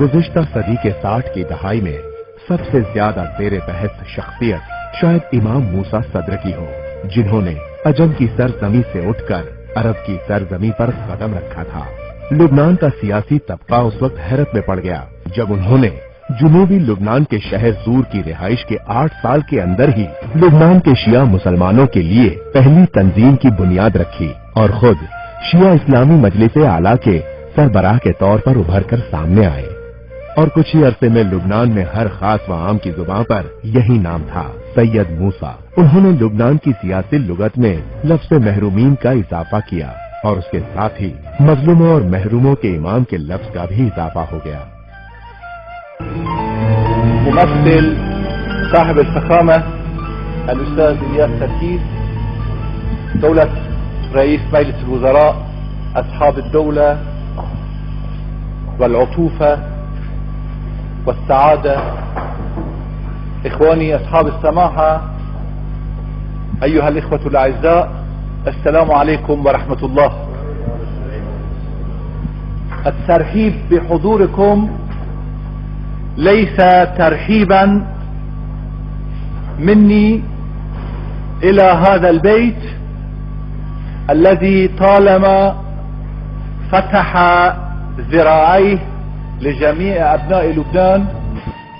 गुज़िश्ता सदी के 60 की दहाई में सबसे ज्यादा ज़ेर बहस शख्सियत शायद इमाम मूसा सद्र की हो, जिन्होंने अजम की सरजमी से उठकर अरब की सरजमी पर कदम रखा था। लुबनान का सियासी तबका उस वक्त हैरत में पड़ गया जब उन्होंने जुनूबी लुबनान के शहर ज़ूर की रिहाइश के 8 साल के अंदर ही लुबनान के शिया मुसलमानों के लिए पहली तंजीम की बुनियाद रखी और खुद शिया इस्लामी मजलिस आला के सरबराह के तौर पर उभर कर सामने आए। और कुछ ही अरसे में लुबनान में हर खास व आम की जुबान पर यही नाम था, सैयद मूसा। उन्होंने लुबनान की सियासी लुगत में लफ्ज़ महरूमीन का इजाफा किया और उसके साथ ही मजलूमों और महरूमों के इमाम के लफ्ज़ का भी इजाफा हो गया। मुमस्सिल साहिब अल-फखामा अल-उस्ताद इलियास तरकीस, दौलत रईस मजलिस अल-वज़रा, अस्हाब अल-दौला वल-अतूफा والسعادة، إخواني أصحاب السماحة، أيها الإخوة الأعزاء، السلام عليكم ورحمة الله. الترحيب بحضوركم ليس ترحيبا مني إلى هذا البيت الذي طالما فتح ذراعيه لجميع أبناء لبنان.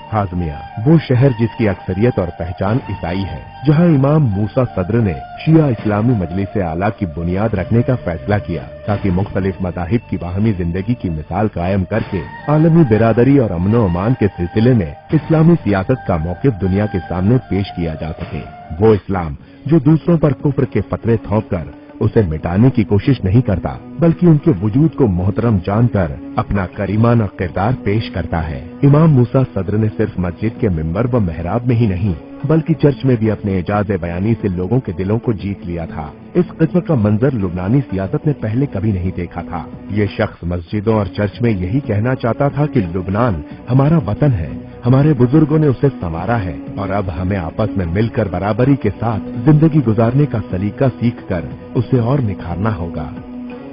हाज़मिया वो शहर जिसकी अक्सरियत और पहचान ईसाई है, जहां इमाम मूसा सद्र ने शिया इस्लामी मजलिस आला की बुनियाद रखने का फैसला किया ताकि मुख्तलिफ मज़ाहिब की बाहमी जिंदगी की मिसाल कायम करके आलमी बिरादरी और अमन व अमान के सिलसिले में इस्लामी सियासत का मौक़िफ़ दुनिया के सामने पेश किया जा सके। वो इस्लाम जो दूसरों पर कुफ्र के फतवे थोप कर उसे मिटाने की कोशिश नहीं करता, बल्कि उनके वजूद को मोहतरम जानकर अपना करीमाना किरदार पेश करता है। इमाम मूसा सद्र ने सिर्फ मस्जिद के मिंबर व मेहराब में ही नहीं बल्कि चर्च में भी अपने एजाज बयानी से लोगों के दिलों को जीत लिया था। इस किस्म का मंजर लुबनानी सियासत ने पहले कभी नहीं देखा था। ये शख्स मस्जिदों और चर्च में यही कहना चाहता था कि लुबनान हमारा वतन है, हमारे बुजुर्गों ने उसे संवारा है और अब हमें आपस में मिलकर बराबरी के साथ जिंदगी गुजारने का सलीका सीखकर उसे और निखारना होगा।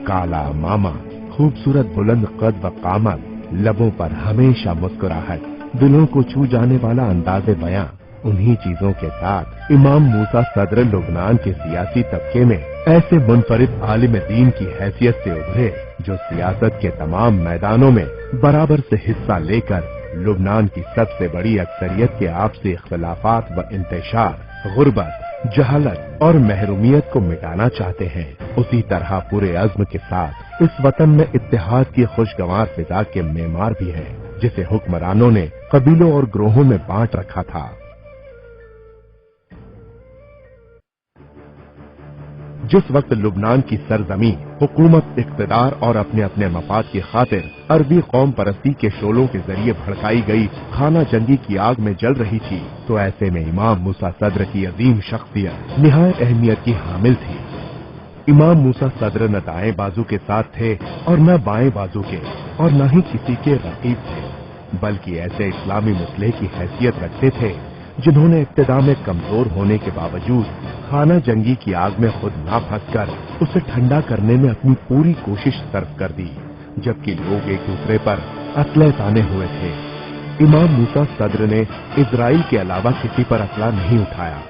काला मामा, खूबसूरत बुलंद कद व कामत, लबों पर हमेशा मुस्कुराहट, दिलों को छू जाने वाला अंदाज़े बयां, उन्हीं चीजों के साथ इमाम मूसा सद्र लुबनान के सियासी तबके में ऐसे मुनफरिद आलिम दीन की हैसियत से उभरे जो सियासत के तमाम मैदानों में बराबर से हिस्सा लेकर लुबनान की सबसे बड़ी अक्सरियत के आपसी इख्तिलाफात व इंतशार, गुर्बत, जहालत और महरूमियत को मिटाना चाहते हैं। उसी तरह पूरे अज़्म के साथ इस वतन में इत्तेहाद की खुशगवार फिजा के मेमार भी है, जिसे हुक्मरानों ने कबीलों और ग्रोहों में बांट रखा था। जिस वक्त लुबनान की सरजमी हुकूमत, इक़्तिदार और अपने अपने मफाद की खातिर अरबी कौम परस्ती के शोलों के जरिए भड़काई गई खाना जंगी की आग में जल रही थी, तो ऐसे में इमाम मूसा सद्र की अजीम शख्सियत निहायत अहमियत की हामिल थी। इमाम मूसा सद्र न दाएं बाजू के साथ थे और न बाएं बाजू के और न ही किसी के रकीब थे, बल्कि ऐसे इस्लामी मुस्लिह की हैसियत रखते थे जिन्होंने इब्तिदा में कमजोर होने के बावजूद खाना जंगी की आग में खुद ना फंसकर उसे ठंडा करने में अपनी पूरी कोशिश सर्व कर दी, जबकि लोग एक दूसरे पर असलह ताने हुए थे। इमाम मूसा सद्र ने इजराइल के अलावा किसी पर असला नहीं उठाया।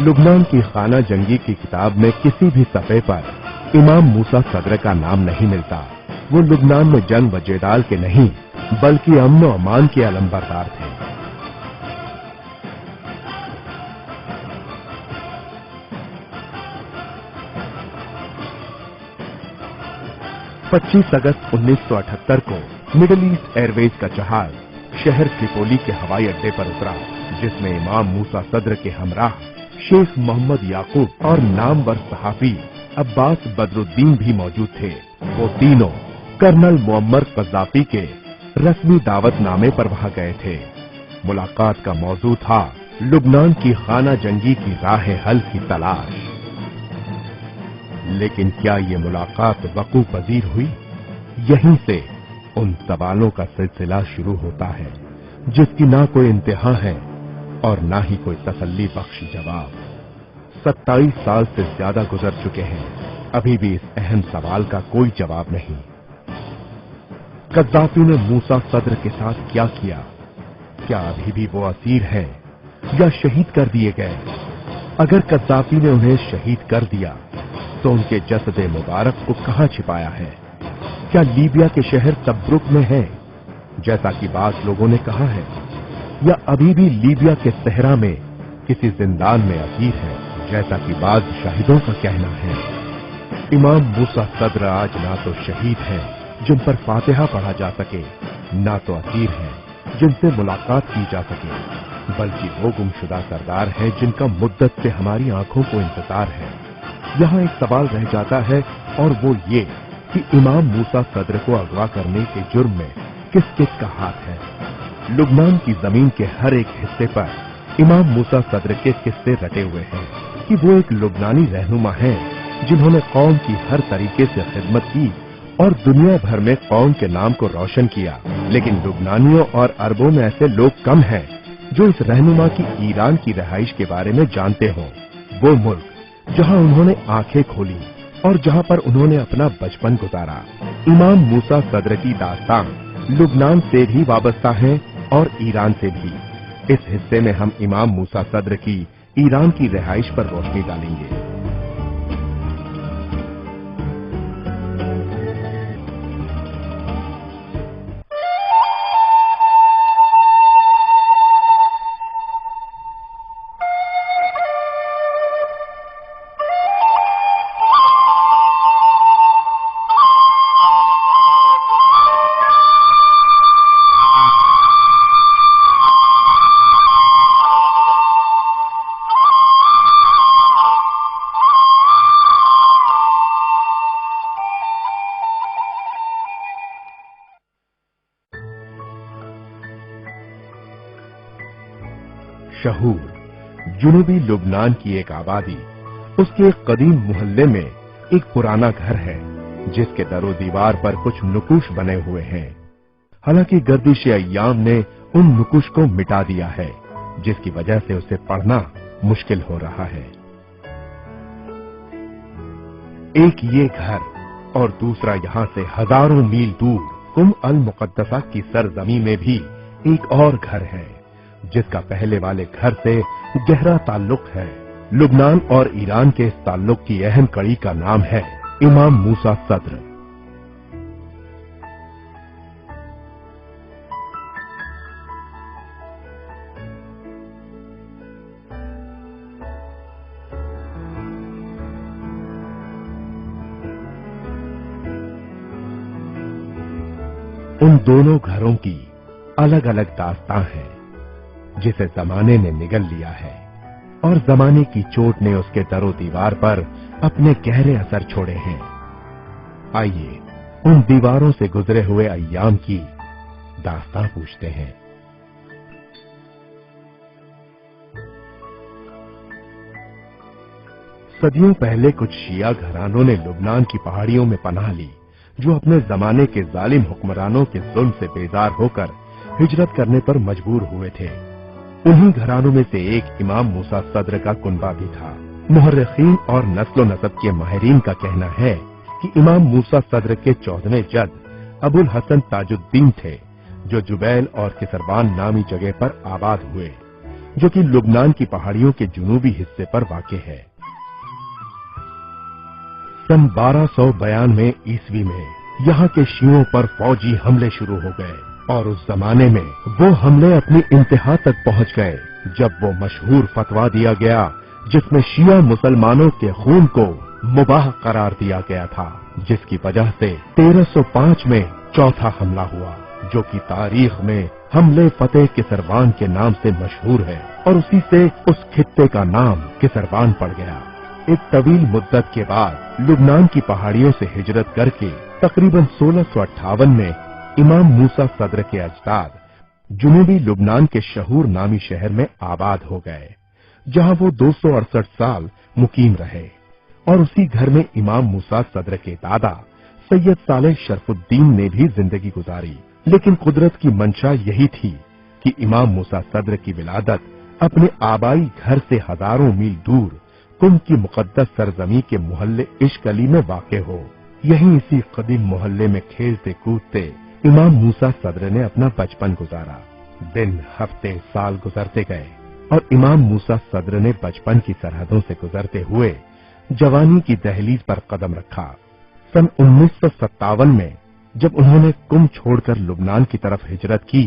लुबनान की खाना जंगी की किताब में किसी भी सफ़े पर इमाम मूसा सद्र का नाम नहीं मिलता। वो लुबनान में जंग व जेदाल के नहीं बल्कि अमन व अमान के अलमबरदार थे। 25 अगस्त 1978 को मिडिल ईस्ट एयरवेज का जहाज शहर त्रिपोली के हवाई अड्डे पर उतरा, जिसमें इमाम मूसा सद्र के हमराह शेख मोहम्मद याकूब और नामवर सहाफी अब्बास बदरुद्दीन भी मौजूद थे। वो तीनों कर्नल मुअम्मर कज़ाफी के रस्मी दावतनामे पर वहां गए थे। मुलाकात का मौजू था लुबनान की खाना जंगी की राह हल की तलाश। लेकिन क्या ये मुलाकात वक़ू पजीर हुई? यहीं से उन सवालों का सिलसिला शुरू होता है जिसकी ना कोई इंतहा है और ना ही कोई तसल्ली बख्श जवाब। 27 साल से ज्यादा गुजर चुके हैं, अभी भी इस अहम सवाल का कोई जवाब नहीं। कद्दाफी ने मूसा सद्र के साथ क्या किया? क्या अभी भी वो असीर हैं या शहीद कर दिए गए? अगर कद्दाफी ने उन्हें शहीद कर दिया तो उनके जसद मुबारक को कहां छिपाया है? क्या लीबिया के शहर तब्रुक में है जैसा कि बात लोगों ने कहा है, या अभी भी लीबिया के सहरा में किसी जिंदान में असीर है जैसा कि बाज शाहिदों का कहना है? इमाम मूसा सद्र आज ना तो शहीद हैं जिन पर फातिहा पढ़ा जा सके, ना तो असीर हैं जिनसे मुलाकात की जा सके, बल्कि वो गुमशुदा सरदार हैं जिनका मुद्दत से हमारी आंखों को इंतजार है। यहाँ एक सवाल रह जाता है और वो ये कि इमाम मूसा सद्र को अगवा करने के जुर्म में किस किस का हाथ है? लुबनान की जमीन के हर एक हिस्से पर इमाम मूसा सद्र के किस्से रटे हुए हैं कि वो एक लुबनानी रहनुमा हैं जिन्होंने कौम की हर तरीके से खिदमत की और दुनिया भर में कौम के नाम को रोशन किया। लेकिन लुबनानियों और अरबों में ऐसे लोग कम हैं जो इस रहनुमा की ईरान की रिहाइश के बारे में जानते हों। वो मुल्क जहां उन्होंने आंखें खोली और जहां पर उन्होंने अपना बचपन गुजारा। इमाम मूसा सद्र की दास्तान लुबनान से भी वाबस्ता है और ईरान से भी। इस हिस्से में हम इमाम मूसा सद्र की ईरान की रिहाइश पर रोशनी डालेंगे। शहूर जुनूबी लुबनान की एक आबादी, उसके एक कदीम मोहल्ले में एक पुराना घर है जिसके दरो दीवार पर कुछ नुकुश बने हुए हैं। हालांकि गर्दिश अय्याम ने उन नुकुश को मिटा दिया है, जिसकी वजह से उसे पढ़ना मुश्किल हो रहा है। एक ये घर और दूसरा यहां से हजारों मील दूर कुम अल मुकद्दसा की सरजमी में भी एक और घर है जिसका पहले वाले घर से गहरा ताल्लुक है। लुबनान और ईरान के इस ताल्लुक की अहम कड़ी का नाम है इमाम मूसा सद्र। उन दोनों घरों की अलग अलग दास्तां है जिसे जमाने ने निगल लिया है और जमाने की चोट ने उसके दरो दीवार पर अपने गहरे असर छोड़े हैं। आइए उन दीवारों से गुजरे हुए अय्याम की दास्तां पूछते हैं। सदियों पहले कुछ शिया घरानों ने लुबनान की पहाड़ियों में पनाह ली, जो अपने जमाने के जालिम हुक्मरानों के जुल्म से बेजार होकर हिजरत करने पर मजबूर हुए थे। उन्हीं घरानों में से एक इमाम मूसा सद्र का कुनबा भी था। मुहर्रिखीन और नस्लो नसब के माहिरीन का कहना है कि इमाम मूसा सद्र के 14वें जद अबुल हसन ताजुद्दीन थे, जो जुबैल और किसरवान नामी जगह पर आबाद हुए, जो कि लुबनान की पहाड़ियों के जुनूबी हिस्से पर वाक़ है। सन 1292 ईस्वी में यहाँ के शियों पर फौजी हमले शुरू हो गए और उस जमाने में वो हमले अपनी इंतहा तक पहुंच गए जब वो मशहूर फतवा दिया गया जिसमें शिया मुसलमानों के खून को मुबाह करार दिया गया था, जिसकी वजह से 1305 में चौथा हमला हुआ, जो कि तारीख में हमले फतेह किसरवान के नाम से मशहूर है और उसी से उस खित्ते का नाम किसरवान पड़ गया। एक तवील मुद्दत के बाद लुबनान की पहाड़ियों से हिजरत करके तकरीबन 1658 में इमाम मूसा सद्र के अजदाद जुनूबी लुबनान के शहूर नामी शहर में आबाद हो गए, जहां वो 268 साल मुकीम रहे और उसी घर में इमाम मूसा सद्र के दादा सैयद सालेह शरफुद्दीन ने भी जिंदगी गुजारी। लेकिन कुदरत की मंशा यही थी कि इमाम मूसा सद्र की विलादत अपने आबाई घर से हजारों मील दूर कुम की मुकद्दस सरजमी के मोहल्ले इश्क अली में वाक़ हो। यहीं इसी कदीम मोहल्ले में खेलते कूदते इमाम मूसा सद्र ने अपना बचपन गुजारा। दिन, हफ्ते, साल गुजरते गए और इमाम मूसा सद्र ने बचपन की सरहदों से गुजरते हुए जवानी की दहलीज पर कदम रखा। सन 1957 में जब उन्होंने कुम छोड़कर लुबनान की तरफ हिजरत की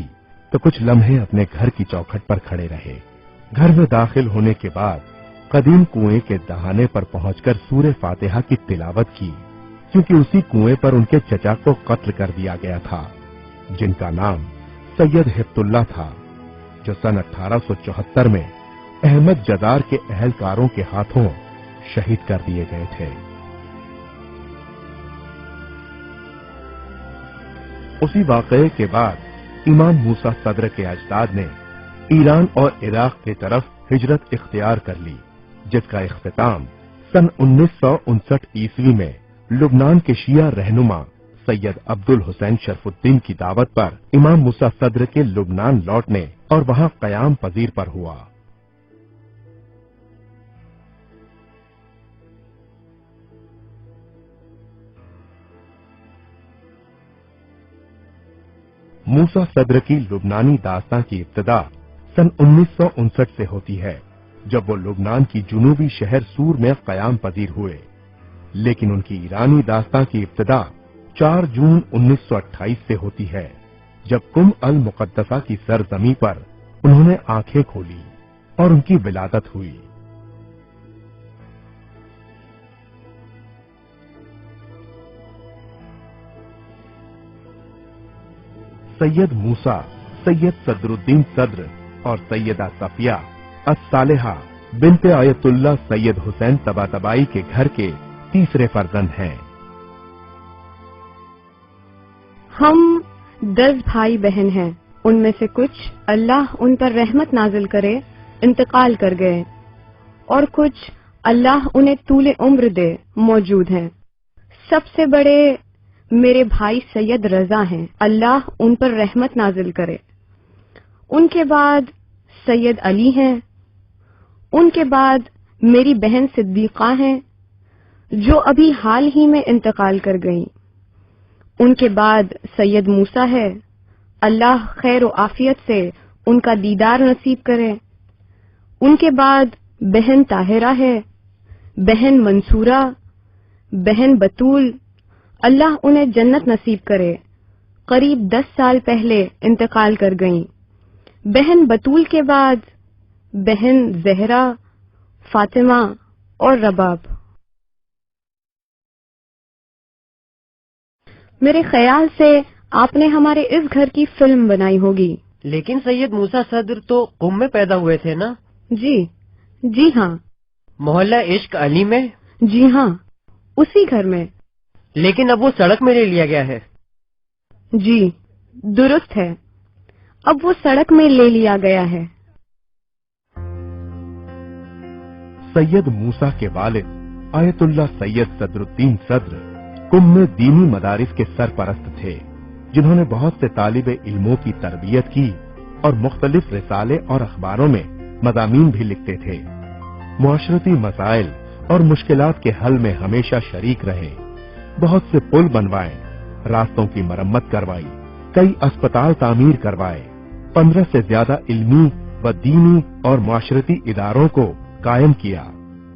तो कुछ लम्हे अपने घर की चौखट पर खड़े रहे। घर में दाखिल होने के बाद कदीम कुएं के दहाने पर पहुंचकर सूरे फातिहा की तिलावत की, क्योंकि उसी कुएं पर उनके चचा को कत्ल कर दिया गया था, जिनका नाम सैयद हिफ्तुल्लाह था, जो सन 1874 में अहमद जदार के अहलकारों के हाथों शहीद कर दिए गए थे। उसी वाकये के बाद इमाम मूसा सद्र के अजदाद ने ईरान और इराक की तरफ हिजरत इख्तियार कर ली, जिसका इख्तिताम सन 1959 ईस्वी में लुबनान के शिया रहनुमा सैयद अब्दुल हुसैन शरफुद्दीन की दावत पर इमाम मूसा सद्र के लुबनान लौटने और वहां कयाम पजीर पर हुआ। मूसा सद्र की लुबनानी दास्तां की इब्तिदा सन 1959 से होती है, जब वो लुबनान की जुनूबी शहर सूर में कयाम पजीर हुए, लेकिन उनकी ईरानी दास्तां की इब्तिदा 4 जून 1928 से होती है, जब कुम अल मुकद्दसा की सरजमी पर उन्होंने आंखें खोली और उनकी विलादत हुई। सैयद मूसा, सैयद सदरुद्दीन सद्र और सैयदा सफिया अस्सालेहा बिनते आयतुल्लाह सैयद हुसैन तबातबाई के घर के तीसरे फर्जंद हैं। हम 10 भाई बहन हैं। उनमें से कुछ अल्लाह उन पर रहमत नाजिल करे इंतकाल कर गए और कुछ अल्लाह उन्हें तूले उम्र दे मौजूद हैं। सबसे बड़े मेरे भाई सैयद रजा हैं, अल्लाह उन पर रहमत नाजिल करे। उनके बाद सैयद अली हैं। उनके बाद मेरी बहन सिद्दीक़ा हैं, जो अभी हाल ही में इंतकाल कर गईं। उनके बाद सैयद मूसा है, अल्लाह खैर व आफियत से उनका दीदार नसीब करे। उनके बाद बहन ताहिरा है, बहन मंसूरा, बहन बतूल, अल्लाह उन्हें जन्नत नसीब करे, करीब 10 साल पहले इंतकाल कर गईं। बहन बतूल के बाद बहन जहरा, फातिमा और रबाब। मेरे ख्याल से आपने हमारे इस घर की फिल्म बनाई होगी। लेकिन सैयद मूसा सद्र तो कुम में पैदा हुए थे ना? जी हाँ। मोहल्ला इश्क अली में? जी हाँ, उसी घर में। लेकिन अब वो सड़क में ले लिया गया है। जी दुरुस्त है, अब वो सड़क में ले लिया गया है। सैयद मूसा के वालिद आयतुल्लाह सैयद सदरुद्दीन सद्र कुम में दीनी मदारिस के सरपरस्त थे, जिन्होंने बहुत से तालिबे इल्मों की तरबियत की और मुख्तलिफ रिसाले और अखबारों में मज़ामीन भी लिखते थे। मुआशरती मसाइल और मुश्किलात के हल में हमेशा शरीक रहे। बहुत से पुल बनवाए, रास्तों की मरम्मत करवाई, कई अस्पताल तामीर करवाए, 15 से ज्यादा इल्मी व दीनी और मुआशरती इदारों को कायम किया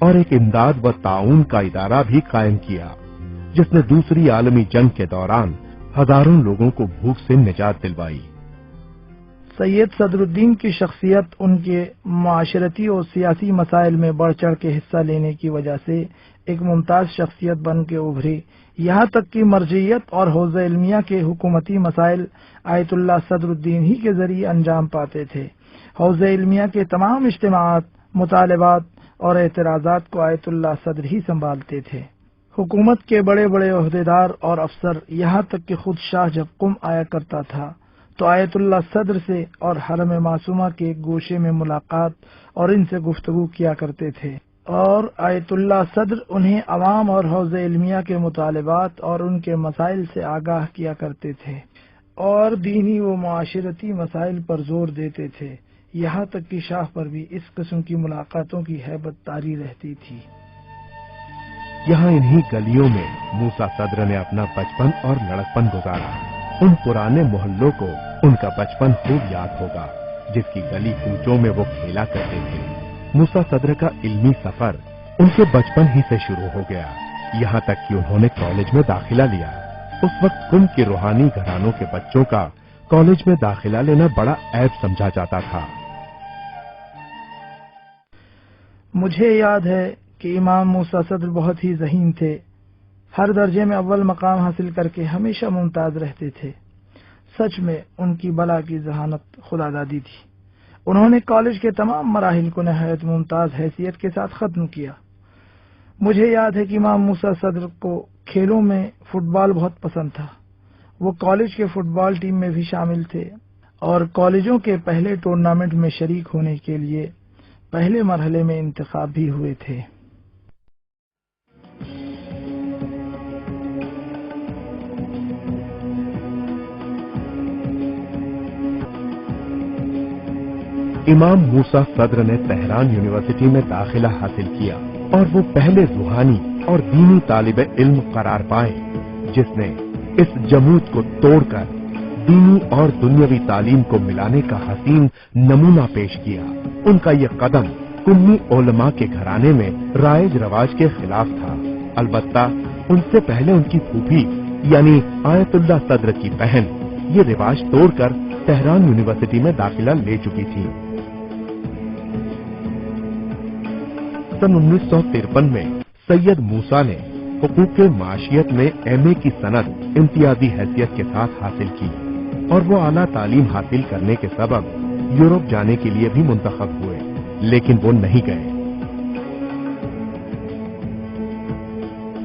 और एक इमदाद व ताउन का इदारा भी कायम किया, जिसने दूसरी आलमी जंग के दौरान हजारों लोगों को भूख से निजात दिलवाई। सैयद सदरुद्दीन की शख्सियत उनके माशरती और सियासी मसाइल में बढ़ चढ़ के हिस्सा लेने की वजह से एक मुमताज शख्सियत बन के उभरी। यहाँ तक कि मर्जियत और हौज़ इल्मिया के हुकूमती मसाइल आयतुल्लाह सदरुद्दीन ही के जरिए अंजाम पाते थे। हौज़ इल्मिया के तमाम इज्तिमाआत, मुतालबात और एतराज़ात को आयतुल्लाह सद्र ही संभालते थे। हुकूमत के बड़े बड़े ओहदेदार और अफसर, यहाँ तक कि खुद शाह जब कुम आया करता था तो आयतुल्लाह सद्र से और हरम मासूमा के गोशे में मुलाकात और इनसे गुफ्तगू किया करते थे, और आयतुल्लाह सद्र उन्हें अवाम और हौज़ इल्मिया के मुतालबात और उनके मसाइल से आगाह किया करते थे और दीनी व मुआशरती मसाइल पर जोर देते थे। यहाँ तक कि शाह पर भी इस किस्म की मुलाकातों की हैबत तारी रहती थी। यहाँ इन्हीं गलियों में मूसा सद्र ने अपना बचपन और लड़कपन गुजारा। उन पुराने मोहल्लों को उनका बचपन खूब याद होगा, जिसकी गली कूचों में वो खेला करते थे। मूसा सदर का इल्मी सफर उनके बचपन ही से शुरू हो गया, यहाँ तक कि उन्होंने कॉलेज में दाखिला लिया। उस वक्त कुम के रूहानी घरानों के बच्चों का कॉलेज में दाखिला लेना बड़ा ऐब समझा जाता था। मुझे याद है कि इमाम मूसा सदर बहुत ही ज़हीन थे। हर दर्जे में अव्वल मकाम हासिल करके हमेशा मुमताज रहते थे। सच में उनकी बला की जहानत खुदादादी थी। उन्होंने कॉलेज के तमाम मराहिल को नहायत मुमताज हैसियत के साथ खत्म किया। मुझे याद है कि इमाम मूसा सदर को खेलों में फुटबॉल बहुत पसंद था। वो कॉलेज के फुटबॉल टीम में भी शामिल थे और कॉलेजों के पहले टूर्नामेंट में शरीक होने के लिए पहले मरहले में इंतखाब भी हुए थे। इमाम मूसा सदर ने तेहरान यूनिवर्सिटी में दाखिला हासिल किया और वो पहले रूहानी और दीनी तालिब इल्म करार पाए जिसने इस जमूद को तोड़कर दीनी और दुनियावी तालीम को मिलाने का हसीन नमूना पेश किया। उनका ये कदम कुम्मी उलमा के घराने में राइज रवाज के खिलाफ था। अलबत्ता उनसे पहले उनकी फूफी यानी आयतुल्लाह सदर की बहन ये रिवाज तोड़कर तेहरान यूनिवर्सिटी में दाखिला ले चुकी थी। सन 1953 में सैयद मूसा ने हुकूक माशियत में एमए की सनद इम्तियाजी हैसियत के साथ हासिल की और वो आला तालीम हासिल करने के सबब यूरोप जाने के लिए भी मुंतखब हुए, लेकिन वो नहीं गए।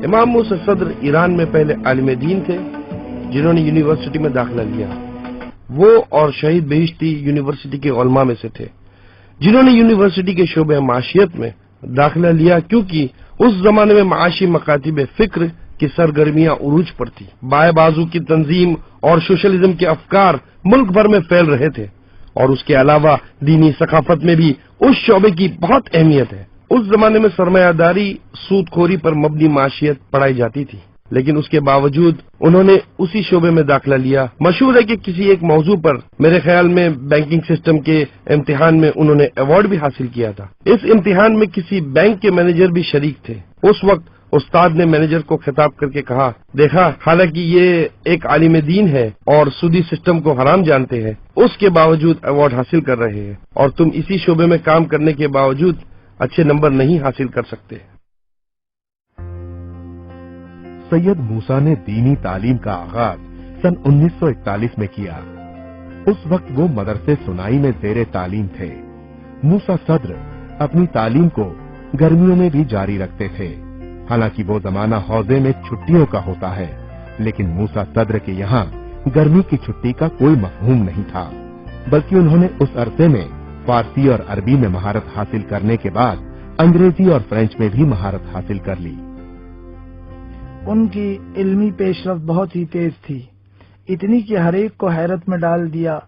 इमाम मूसा सदर ईरान में पहले आलिम दीन थे जिन्होंने यूनिवर्सिटी में दाखिला लिया। वो और शहीद बहिश्ती यूनिवर्सिटी के उलमा में से थे जिन्होंने यूनिवर्सिटी के शोबे माशियत में दाखिला लिया, क्योंकि उस जमाने में माशी मकातिब फिक्र की सरगर्मियां उरूज पर थी। बाएं बाजू की तंजीम और सोशलिज्म के अफकार मुल्क भर में फैल रहे थे और उसके अलावा दीनी सकाफत में भी उस शोबे की बहुत अहमियत है। उस जमाने में सरमायादारी सूदखोरी पर मबनी माशियत पढ़ाई जाती थी, लेकिन उसके बावजूद उन्होंने उसी शोबे में दाखिला लिया। मशहूर है कि किसी एक मौजू पर, मेरे ख्याल में बैंकिंग सिस्टम के इम्तिहान में, उन्होंने अवार्ड भी हासिल किया था। इस इम्तिहान में किसी बैंक के मैनेजर भी शरीक थे। उस वक्त उस्ताद ने मैनेजर को खिताब करके कहा, देखा, हालांकि ये एक आलिम दीन है और सूदी सिस्टम को हराम जानते हैं, उसके बावजूद अवार्ड हासिल कर रहे हैं और तुम इसी शोबे में काम करने के बावजूद अच्छे नंबर नहीं हासिल कर सकते। सैयद मूसा ने दीनी तालीम का आगाज सन 1941 में किया। उस वक्त वो मदरसे सुनाई में ज़ेरे तालीम थे। मूसा सदर अपनी तालीम को गर्मियों में भी जारी रखते थे। हालांकि वो जमाना हौजे में छुट्टियों का होता है, लेकिन मूसा सदर के यहाँ गर्मी की छुट्टी का कोई मफहूम नहीं था, बल्कि उन्होंने उस अरसे में फारसी और अरबी में महारत हासिल करने के बाद अंग्रेजी और फ्रेंच में भी महारत हासिल कर ली। उनकी इल्मी पेशरफ्त बहुत ही तेज थी, इतनी कि हर एक को हैरत में डाल दिया।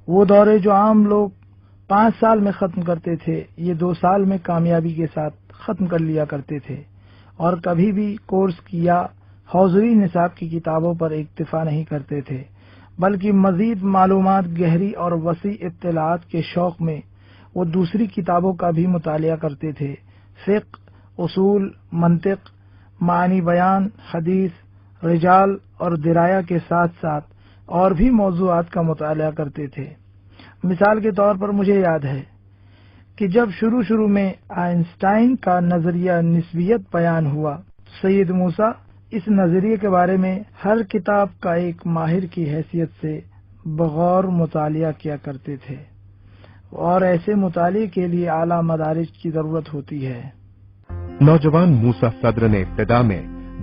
वो दौरे जो आम लोग 5 साल में खत्म करते थे, ये 2 साल में कामयाबी के साथ खत्म कर लिया करते थे और कभी भी कोर्स की या हौजरी निसाब की किताबों पर इक्तिफा नहीं करते थे, बल्कि मजीद मालूमात, गहरी और वसी इत्तलात के शौक में वो दूसरी किताबों का भी मुतालिया करते थे। फिक्र, उसूल, मंतिक, मानी बयान, हदीस, रिजाल और दिराया के साथ साथ और भी मौज़ूआत का मुतालिया करते थे। मिसाल के तौर पर मुझे याद है कि जब शुरू में आइंस्टाइन का नजरिया निस्बियत बयान हुआ, सैयद मूसा इस नजरिए के बारे में हर किताब का एक माहिर की हैसियत से बगौर मुतालिया किया करते थे और ऐसे मुतालिए के लिए आला मदारिज की जरूरत होती है। नौजवान मूसा सदर ने इब्तिदा में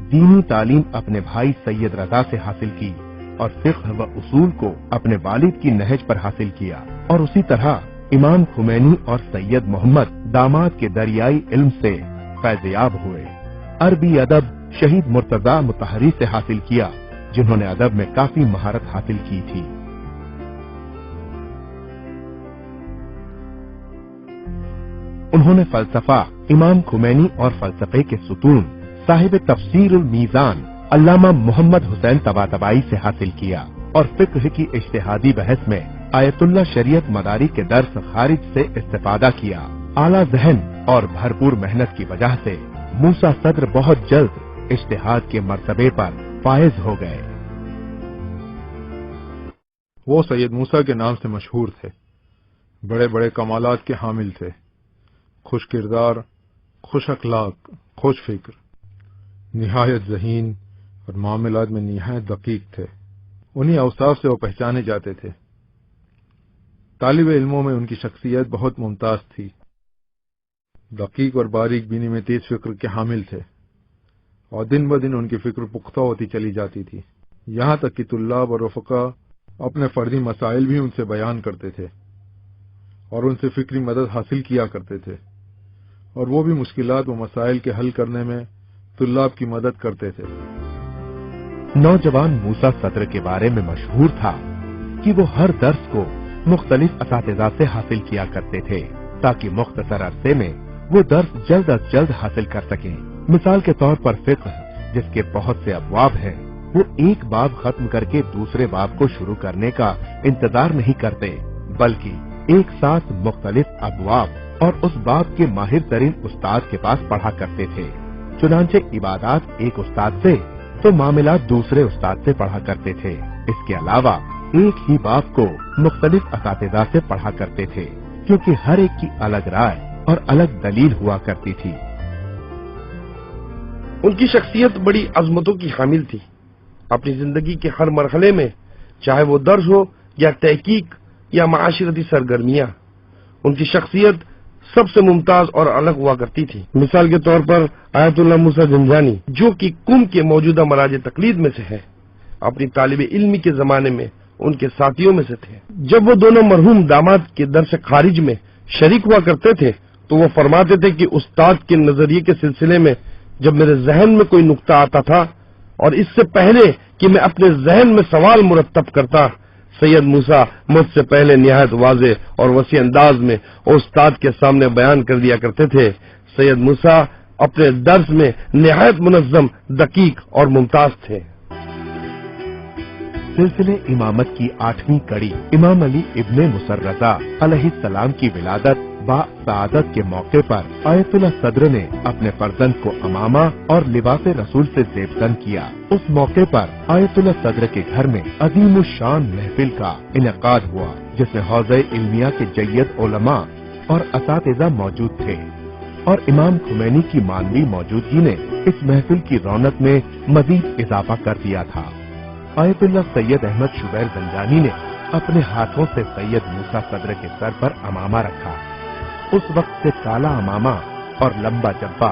दीनी तालीम अपने भाई सैयद रजा से हासिल की और फिक्र व उसूल को अपने वालिद की नहज पर हासिल किया और उसी तरह इमाम खुमैनी और सैयद मोहम्मद दामाद के दरियाई इल्म से फैज़याब हुए। अरबी अदब शहीद मुर्तजा मुतहरी से हासिल किया, जिन्होंने अदब में काफी महारत हासिल की थी। उन्होंने फलसफा इमाम खुमैनी और फलसफे के सुतून साहिब तफसीरुल मीज़ान अल्लामा मोहम्मद हुसैन तबातबाई से हासिल किया और फिक्र की इज्तिहादी बहस में आयतुल्लाह शरीयत मदारी के दर्स खारिज से इस्तेफादा किया। आला जहन और भरपूर मेहनत की वजह से मूसा सद्र बहुत जल्द इज्तिहाद के मर्तबे पर फायज हो गए। वो सैयद मूसा के नाम से मशहूर थे, बड़े बड़े कमालात के हामिल थे, खुश किरदार, खुश अखलाक, खुश फिक्र, निहायत ज़हीन और मामलात में निहायत दकीक थे। उन्हीं अवसाफ से वो पहचाने जाते थे। तालिब इल्मों में उनकी शख्सियत बहुत मुमताज थी। दकीक और बारीक बीनी में तेज फिक्र के हामिल थे और दिन ब दिन उनकी फिक्र पुख्ता होती चली जाती थी। यहाँ तक कि तुल्लाब और रफ़का अपने फर्दी मसाइल भी उनसे बयान करते थे और उनसे फिक्री मदद हासिल किया करते थे, और वो भी मुश्किलात व मसाइल के हल करने में तुल्लाब की मदद करते थे। नौजवान मूसा सद्र के बारे में मशहूर था कि वो हर दर्स को मुख्तलिफ असातिज़ा से हासिल किया करते थे ताकि मुख्तसर अरसे में वो दर्स जल्द अज जल्द हासिल कर सकें। मिसाल के तौर पर फिक्र, जिसके बहुत से अबवाब हैं, वो एक बाब खत्म करके दूसरे बाब को शुरू करने का इंतजार नहीं करते, बल्कि एक साथ मुख्तलिफ अबवाब और उस बाब के माहिर तरीन उस्ताद के पास पढ़ा करते थे। चुनांचे इबादात एक उस्ताद से तो मामलात दूसरे उस्ताद से पढ़ा करते थे। इसके अलावा एक ही बाब को मुख्तलिफ असातिज़ा से पढ़ा करते थे, क्योंकि हर एक की अलग राय और अलग दलील हुआ करती थी। उनकी शख्सियत बड़ी अजमतों की हामिल थी। अपनी जिंदगी के हर मरहले में, चाहे वो दर्स हो या तहकीक या माशरती सरगर्मियां, उनकी शख्सियत सबसे मुमताज और अलग हुआ करती थी। मिसाल के तौर पर आयतुल्लाह मूसा जंजानी, जो कि कुम के मौजूदा मराज तकलीद में से है, अपनी तालिब इल्मी के जमाने में उनके साथियों में से थे। जब वो दोनों मरहूम दामाद के दर्स खारिज में शरीक हुआ करते थे तो वो फरमाते थे कि उस्ताद के नजरिए के सिलसिले में जब मेरे जहन में कोई नुक्ता आता था और इससे पहले कि मैं अपने जहन में सवाल मुरतब करता, सैयद मूसा मुझसे पहले निहायत वाज़े और वसी अंदाज में उस्ताद के सामने बयान कर दिया करते थे। सैयद मूसा अपने दर्स में निहायत मुनज़्ज़म, दकीक और मुमताज थे। सिलसिले इमामत की 8वीं कड़ी इमाम अली इब्ने मुसर्रजा अलैहिस्सलाम की विलादत बा-सआदत के मौके पर आयतुल्लाह सद्र ने अपने फर्जंद को अमामा और लिबास रसूल से ज़ेबतन किया। उस मौके पर आयतुल्लाह सद्र के घर में अजीम शान महफिल का इनेकाद हुआ, जिसमें हौज़े इल्मिया के जय्यद उलमा और असातिज़ा मौजूद थे, और इमाम खुमैनी की मानवी मौजूदगी ने इस महफिल की रौनक में मजीद इजाफा कर दिया था। आयतुल्लाह सैयद अहमद शुबैर जंजानी ने अपने हाथों से सैयद मूसा सद्र के सर पर अमामा रखा। उस वक्त से काला अमामा और लंबा जब्बा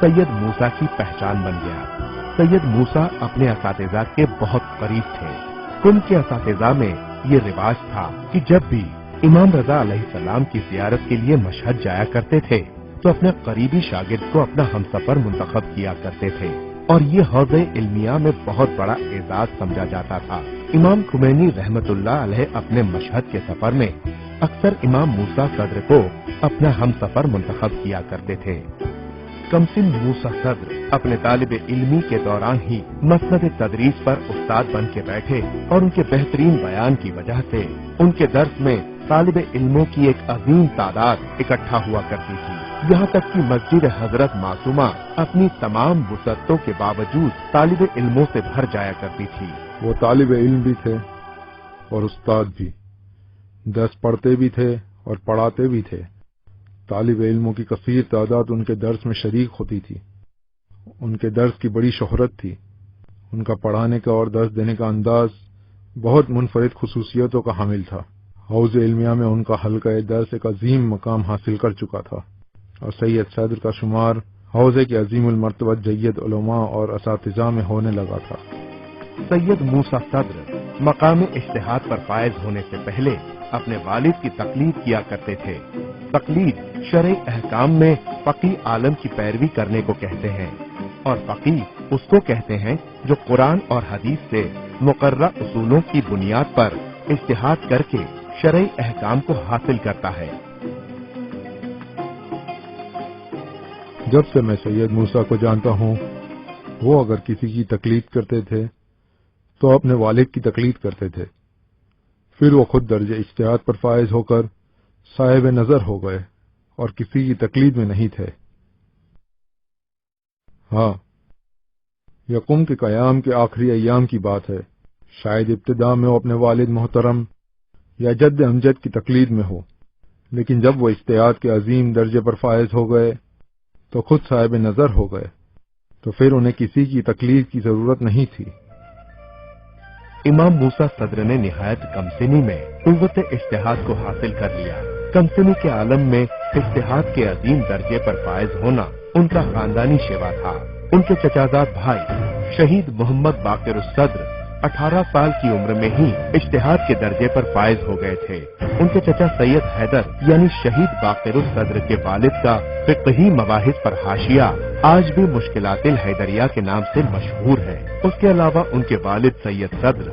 सैयद मूसा की पहचान बन गया। सैयद मूसा अपने असातिज़ा के बहुत करीब थे। कुम के असातिज़ा में ये रिवाज था कि जब भी इमाम रजा अलैहिस्सलाम की ज़ियारत के लिए मशहद जाया करते थे तो अपने करीबी शागिर्द को अपना हमसफर मुंतखब किया करते थे, और ये हौज़े इल्मिया में बहुत बड़ा एजाज समझा जाता था। इमाम खुमैनी रहमतुल्लाह अलैह अपने मशहद के सफर में अक्सर इमाम मूसा सद्र को अपना हमसफर मुंतखब किया करते थे। कमसिन मूसा सद्र अपने तालिब इल्मी के दौरान ही मसनद तदरीस पर उस्ताद बन के बैठे, और उनके बेहतरीन बयान की वजह से उनके दर्स में तालिब इल्मों की एक अजीम तादाद इकट्ठा हुआ करती थी। यहाँ तक कि मस्जिद हजरत मासूमा अपनी तमाम वुसअतों के बावजूद तालिब इल्मों से भर जाया करती थी। वो तालिब इल्म भी थे और उस्ताद भी, दर्स पढ़ते भी थे और पढ़ाते भी थे। तालिब इल्मों की कसीर तादाद उनके दर्स में शरीक होती थी। उनके दर्स की बड़ी शोहरत थी। उनका पढ़ाने का और दर्स देने का अंदाज बहुत मुनफरिद खुसूसियतों का हामिल था। हौज़ इल्मिया में उनका हल्का दर्स एक अजीम मकाम हासिल कर चुका था, और सैयद सद्र का शुमार हौज़े के अजीमुल मर्तबा जय्यद उलमा और असातिज़ा में होने लगा था। सैयद मूसा सद्र मकाम इज्तिहाद पर फायज होने से पहले अपने वालिद की तकलीद किया करते थे। तकलीद शरई अहकाम में फकीह आलम की पैरवी करने को कहते हैं, और फकीह उसको कहते हैं जो कुरान और हदीस से मुकर्रर उसूलों की बुनियाद पर इज्तिहाद करके शरई अहकाम को हासिल करता है। जब से मैं सैयद मूसा को जानता हूँ, वो अगर किसी की तकलीद करते थे تو اپنے والد کی تقلید کرتے تھے، پھر وہ خود درجہ اجتہاد پر فائز ہو کر صاحب نظر ہو گئے اور کسی کی تقلید میں نہیں تھے۔ ہاں، یہ قم کے قیام کے آخری ایام کی بات ہے، شاید ابتدا میں وہ اپنے والد محترم یا جد امجد کی تقلید میں ہو، لیکن جب وہ اجتہاد کے عظیم درجے پر فائز ہو گئے تو خود صاحب نظر ہو گئے، تو پھر انہیں کسی کی تقلید کی ضرورت نہیں تھی۔ امام موسیٰ صدر نے نہایت کم سنی میں قوت اجتہاد کو حاصل کر لیا۔ کم سنی کے عالم میں اجتہاد کے عظیم درجے پر فائز ہونا ان کا خاندانی شیوا تھا۔ ان کے چچازاد بھائی شہید محمد باقر الصدر 18 سال کی عمر میں ہی اجتہاد کے درجے پر فائز ہو گئے تھے۔ ان کے چچا سید حیدر یعنی شہید باقر الصدر کے والد کا فقہی مباحث پر حاشیہ آج بھی مشکلات الحیدریہ کے نام سے مشہور ہے۔ اس کے علاوہ ان کے والد سید صدر،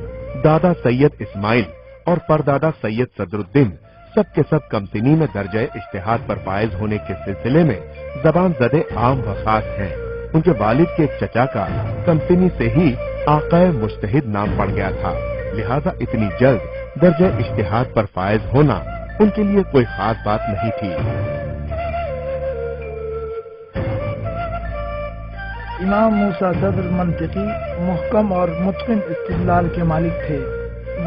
دادا سید اسماعیل اور پردادا سید صدر الدین سب کے سب کم سنی میں درجہ اجتہاد پر فائز ہونے کے سلسلے میں زبان زدے عام و خاص ہیں۔ ان کے والد کے ایک چچا کا کم سنی سے ہی آقائے مجتہد نام پڑ گیا تھا، لہذا اتنی جلد درجہ اجتہاد پر فائز ہونا ان کے لیے کوئی خاص بات نہیں تھی۔ امام موسیٰ صدر منطقی، محکم اور متقن استدلال کے مالک تھے۔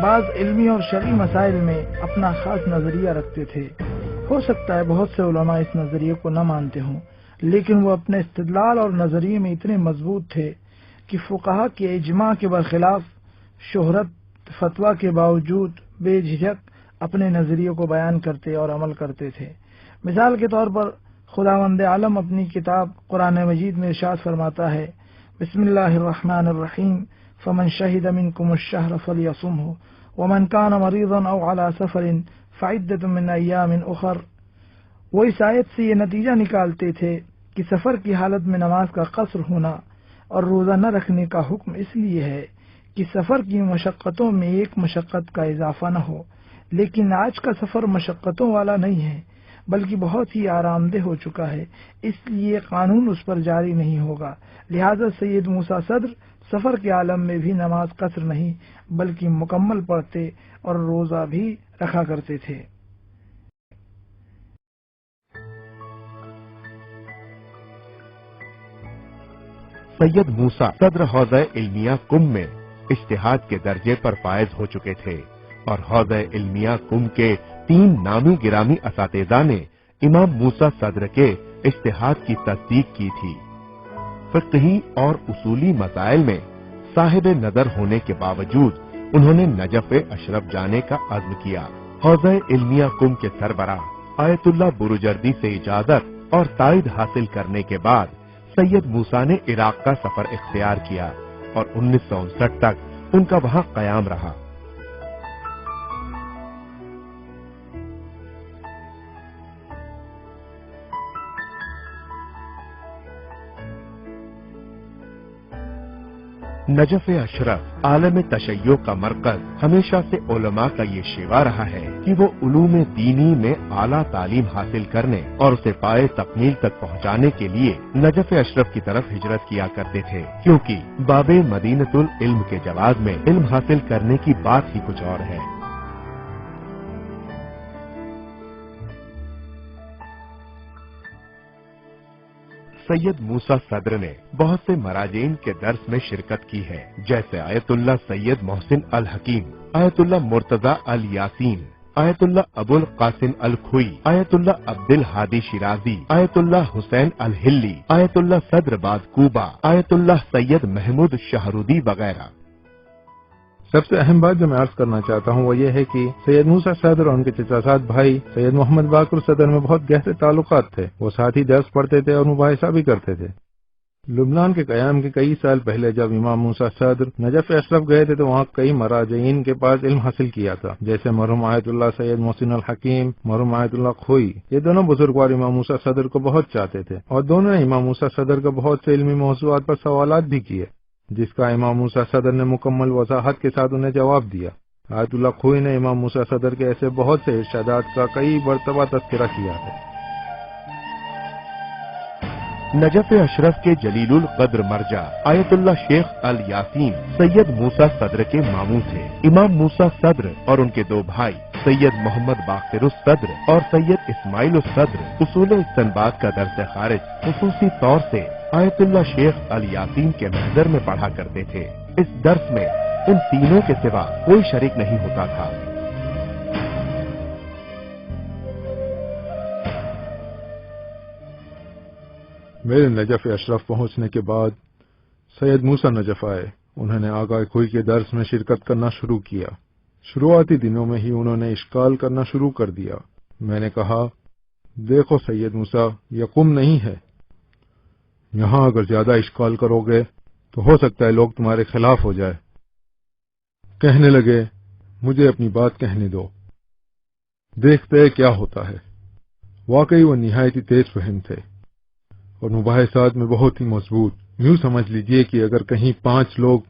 بعض علمی اور شرعی مسائل میں اپنا خاص نظریہ رکھتے تھے۔ ہو سکتا ہے بہت سے علماء اس نظریے کو نہ مانتے ہوں، لیکن وہ اپنے استدلال اور نظریے میں اتنے مضبوط تھے کہ فقہا کے اجماع کے برخلاف شہرت فتویٰ کے باوجود بے جھجک اپنے نظریے کو بیان کرتے اور عمل کرتے تھے۔ مثال کے طور پر خداوند عالم اپنی کتاب قرآن مجید میں ارشاد فرماتا ہے، بسم اللہ الرحمن الرحیم، فمن شہد منکم الشہر فلیصمہ ومن کان مریضا او علی سفر فعدۃ من ایام اخر۔ وہ اس آیت سے یہ نتیجہ نکالتے تھے کہ سفر کی حالت میں نماز کا قصر ہونا اور روزہ نہ رکھنے کا حکم اس لیے ہے کہ سفر کی مشقتوں میں ایک مشقت کا اضافہ نہ ہو، لیکن آج کا سفر مشقتوں والا نہیں ہے بلکہ بہت ہی آرام دہ ہو چکا ہے، اس لیے قانون اس پر جاری نہیں ہوگا۔ لہذا سید موسیٰ صدر سفر کے عالم میں بھی نماز قصر نہیں بلکہ مکمل پڑھتے اور روزہ بھی رکھا کرتے تھے۔ سید موسیٰ صدر حوزہ علمیہ قم میں اجتہاد کے درجے پر فائز ہو چکے تھے اور حوزہ علمیہ قم کے 3 نامی گرامی اساتذہ نے امام موسیٰ صدر کے اجتہاد کی تصدیق کی تھی۔ فقہی اور اصولی مسائل میں صاحب نظر ہونے کے باوجود انہوں نے نجف اشرف جانے کا عزم کیا۔ حوزہ علمیہ قم کے سربراہ آیت اللہ بروجردی سے اجازت اور تائید حاصل کرنے کے بعد سید موسیٰ نے عراق کا سفر اختیار کیا اور 1959 تک ان کا وہاں قیام رہا۔ نجف اشرف عالم تشیع کا مرکز ہمیشہ سے علماء کا یہ شیوا رہا ہے کہ وہ علوم دینی میں اعلیٰ تعلیم حاصل کرنے اور اسے پائے تکمیل تک پہنچانے کے لیے نجف اشرف کی طرف ہجرت کیا کرتے تھے، کیونکہ باب مدینۃ العلم کے جواز میں علم حاصل کرنے کی بات ہی کچھ اور ہے۔ سید موسیٰ صدر نے بہت سے مراجعین کے درس میں شرکت کی ہے، جیسے آیت اللہ سید محسن الحکیم، آیت اللہ مرتضی الیاسین، آیت اللہ ابو القاسم الکھوئی، آیت اللہ عبد الحادی شیرازی، آیت اللہ حسین الہلی، آیت اللہ صدر باز کوبا، آیت اللہ سید محمود شہرودی وغیرہ۔ سب سے اہم بات جو میں عرض کرنا چاہتا ہوں وہ یہ ہے کہ سید موسیٰ صدر اور ان کے چچازاد بھائی سید محمد باقر صدر میں بہت گہرے تعلقات تھے۔ وہ ساتھ ہی درس پڑھتے تھے اور مباحثہ بھی کرتے تھے۔ لبنان کے قیام کے کئی سال پہلے جب امام موسیٰ صدر نجف اشرف گئے تھے تو وہاں کئی مراجعین کے پاس علم حاصل کیا تھا، جیسے مرحوم آیت اللہ سید محسن الحکیم، مرحوم آیت اللہ کھوئی۔ یہ دونوں بزرگوار امام موسیٰ صدر کو بہت چاہتے تھے اور دونوں نے امام موسیٰ صدر کو بہت سے علمی موضوعات پر سوالات بھی کیے، جس کا امام موسیٰ صدر نے مکمل وضاحت کے ساتھ انہیں جواب دیا۔ آیت اللہ کھوئی نے امام موسیٰ صدر کے ایسے بہت سے ارشادات کا کئی مرتبہ تذکرہ کیا ہے۔ नजफ अशरफ के जलीलुल कद्र मर्जा आयतुल्लाह शेख अल यासीन सैयद मूसा सद्र के मामू थे। इमाम मूसा सद्र और उनके दो भाई सैयद मोहम्मद बाखिर सद्र और सैयद इस्माइल सद्र उसूल इस्तनबात का दर्स खारिज खुसूसी तौर से आयतुल्लाह शेख अल यासीन के महजर में पढ़ा करते थे। इस दर्स में इन तीनों के सिवा कोई शरीक नहीं होता था। मेरे नजफ अशरफ पहुंचने के बाद सैयद मूसा नजफ आए। उन्होंने आगा खोई के दर्स में शिरकत करना शुरू किया। शुरुआती दिनों में ही उन्होंने इश्काल करना शुरू कर दिया। मैंने कहा, देखो सैयद मूसा, यह कुम नहीं है। यहां अगर ज्यादा इश्काल करोगे तो हो सकता है लोग तुम्हारे खिलाफ हो जाए। कहने लगे, मुझे अपनी बात कहने दो, देखते हैं क्या होता है। वाकई वो निहायत ही तेज फहम थे और मुबाहिसात में बहुत ही मजबूत। यूं समझ लीजिए कि अगर कहीं 5 लोग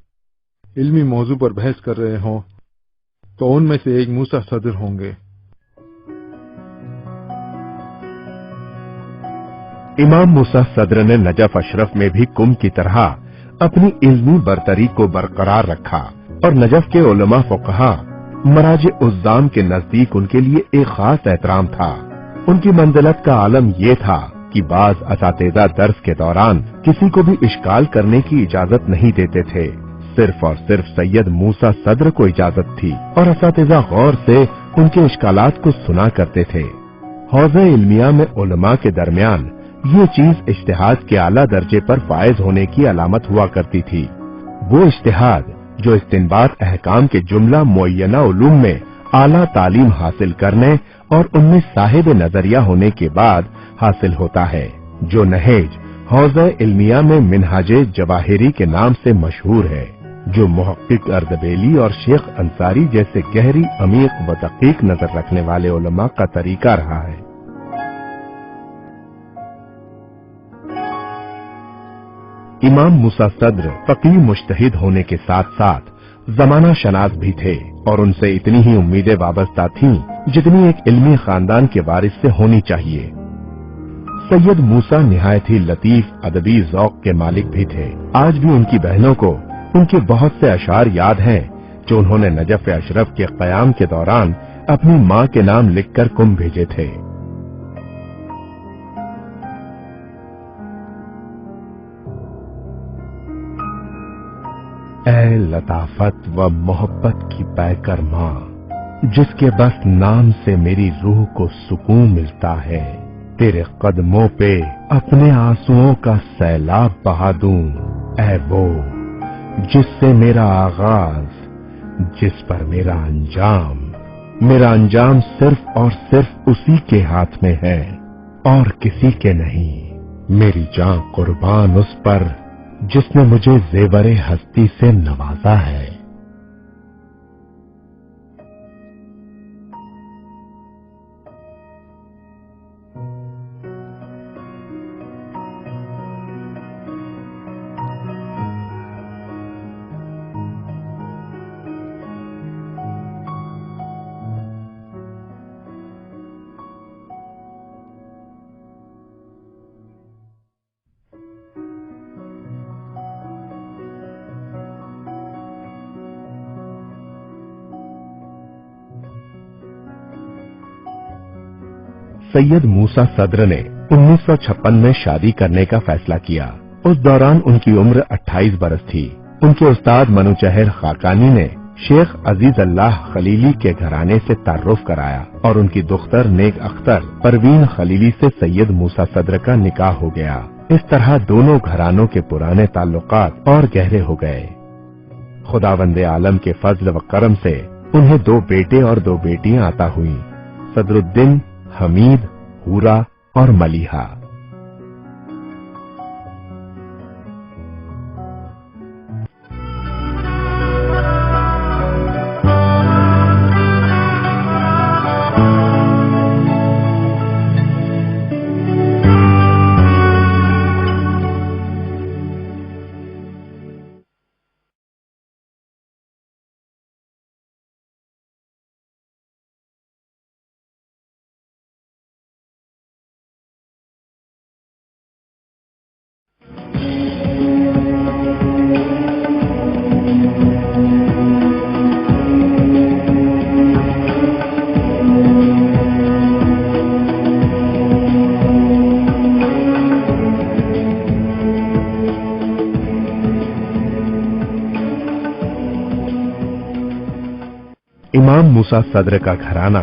इल्मी मौजू पर बहस कर रहे हों तो उनमें से एक मूसा सदर होंगे। इमाम मूसा सद्र ने नजफ अशरफ में भी कुम की तरह अपनी इल्मी बरतरी को बरकरार रखा और नजफ के उलमा फुकहा मराज उज़्ज़ाम के नजदीक उनके लिए एक खास एहतराम था। उनकी मंजिलत का आलम ये था कि बाज असातिज़ा दर्स के दौरान किसी को भी इश्काल करने की इजाजत नहीं देते थे। सिर्फ और सिर्फ सैयद मूसा सद्र को इजाजत थी और असातिज़ा गौर से उनके इश्कालात को सुना करते थे। हौज़े इल्मिया में उलमा के दरमियान ये चीज इज्तिहाद के आला दर्जे पर फायज होने की अलामत हुआ करती थी। वो इज्तिहाद जो इस्तिनबात अहकाम के जुमला मुअय्यना उलूम में आला तालीम हासिल करने और उनमें साहिब नजरिया होने के बाद हासिल होता है, जो नहेज हौज़े इल्मिया में मिनहाजे जवाहिरी के नाम से मशहूर है, जो मुहक्किक अर्दबेली और शेख अंसारी जैसे गहरी अमीक व दकीक नजर रखने वाले उलमा का तरीका रहा है। इमाम मूसा सद्र फकीह मुज्तहिद होने के साथ साथ जमाना शनास भी थे और उनसे इतनी ही उम्मीदें वाबस्ता थीं जितनी एक इल्मी खानदान के वारिस से होनी चाहिए। सैयद मूसा निहायत ही लतीफ अदबी ज़ौक के मालिक भी थे। आज भी उनकी बहनों को उनके बहुत से अशार याद हैं जो उन्होंने नजफ अशरफ के क़याम के दौरान अपनी माँ के नाम लिखकर कुम भेजे थे। ऐ लताफत व मोहब्बत की पैकर माँ, जिसके बस नाम से मेरी रूह को सुकून मिलता है, तेरे कदमों पे अपने आंसुओं का सैलाब बहा दूं। ऐ वो जिससे मेरा आगाज, जिस पर मेरा अंजाम सिर्फ और सिर्फ उसी के हाथ में है और किसी के नहीं। मेरी जान कुर्बान उस पर जिसने मुझे ज़ेवरे हस्ती से नवाजा है। सैयद मूसा सद्र ने 1956 में शादी करने का फैसला किया। उस दौरान उनकी उम्र 28 बरस थी। उनके उस्ताद मनुचहर खाकानी ने शेख अजीज अल्लाह खलीली के घराने से तारुफ कराया और उनकी दुख्तर नेक अख्तर परवीन खलीली से सैयद मूसा सद्र का निकाह हो गया। इस तरह दोनों घरानों के पुराने ताल्लुकात और गहरे हो गए। खुदावंदे आलम के फजल व करम से उन्हें 2 बेटे और 2 बेटियां अता हुई, सदरुद्दीन, हमीद, हूरा और मलीहा। इमाम मूसा सद्र का घराना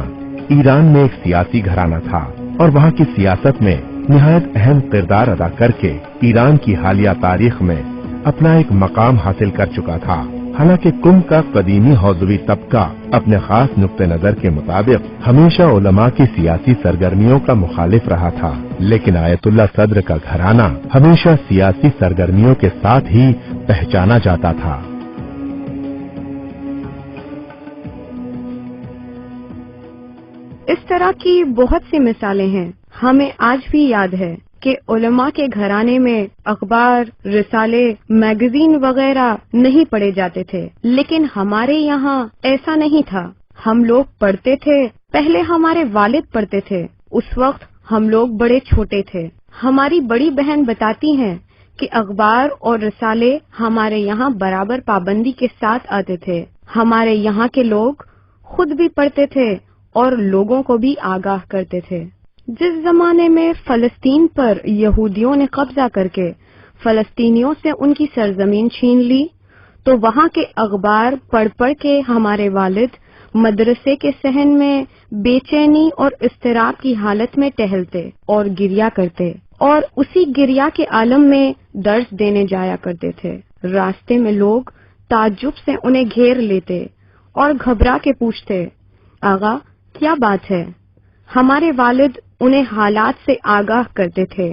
ईरान में एक सियासी घराना था और वहाँ की सियासत में निहायत अहम किरदार अदा करके ईरान की हालिया तारीख में अपना एक मकाम हासिल कर चुका था। हालांकि कुम का कदीमी हौजवी तबका अपने खास नुक्ते नजर के मुताबिक हमेशा उलमा की सियासी सरगर्मियों का मुखालिफ रहा था, लेकिन आयतुल्लाह सद्र का घराना हमेशा सियासी सरगर्मियों के साथ ही पहचाना जाता था। इस तरह की बहुत सी मिसालें हैं। हमें आज भी याद है कि उलमा के घराने में अखबार, रिसाले, मैगजीन वगैरह नहीं पढ़े जाते थे, लेकिन हमारे यहाँ ऐसा नहीं था। हम लोग पढ़ते थे। पहले हमारे वालिद पढ़ते थे, उस वक्त हम लोग बड़े छोटे थे। हमारी बड़ी बहन बताती हैं कि अखबार और रिसाले हमारे यहाँ बराबर पाबंदी के साथ आते थे। हमारे यहाँ के लोग खुद भी पढ़ते थे और लोगों को भी आगाह करते थे। जिस जमाने में फलस्तीन पर यहूदियों ने कब्जा करके फलस्तीनियों से उनकी सरजमीन छीन ली, तो वहाँ के अखबार पढ़ पढ़ के हमारे वालिद मदरसे के सहन में बेचैनी और इस्तिराब की हालत में टहलते और गिरिया करते, और उसी गिरिया के आलम में दर्स देने जाया करते थे। रास्ते में लोग ताज्जुब से उन्हें घेर लेते और घबरा के पूछते, आगा क्या बात है? हमारे वालिद उन्हें हालात से आगाह करते थे।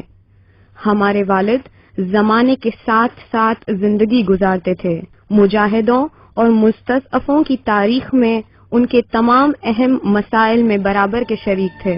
हमारे वालिद जमाने के साथ साथ जिंदगी गुजारते थे। मुजाहिदों और मुस्तज़अफ़ों की तारीख में उनके तमाम अहम मसाइल में बराबर के शरीक थे।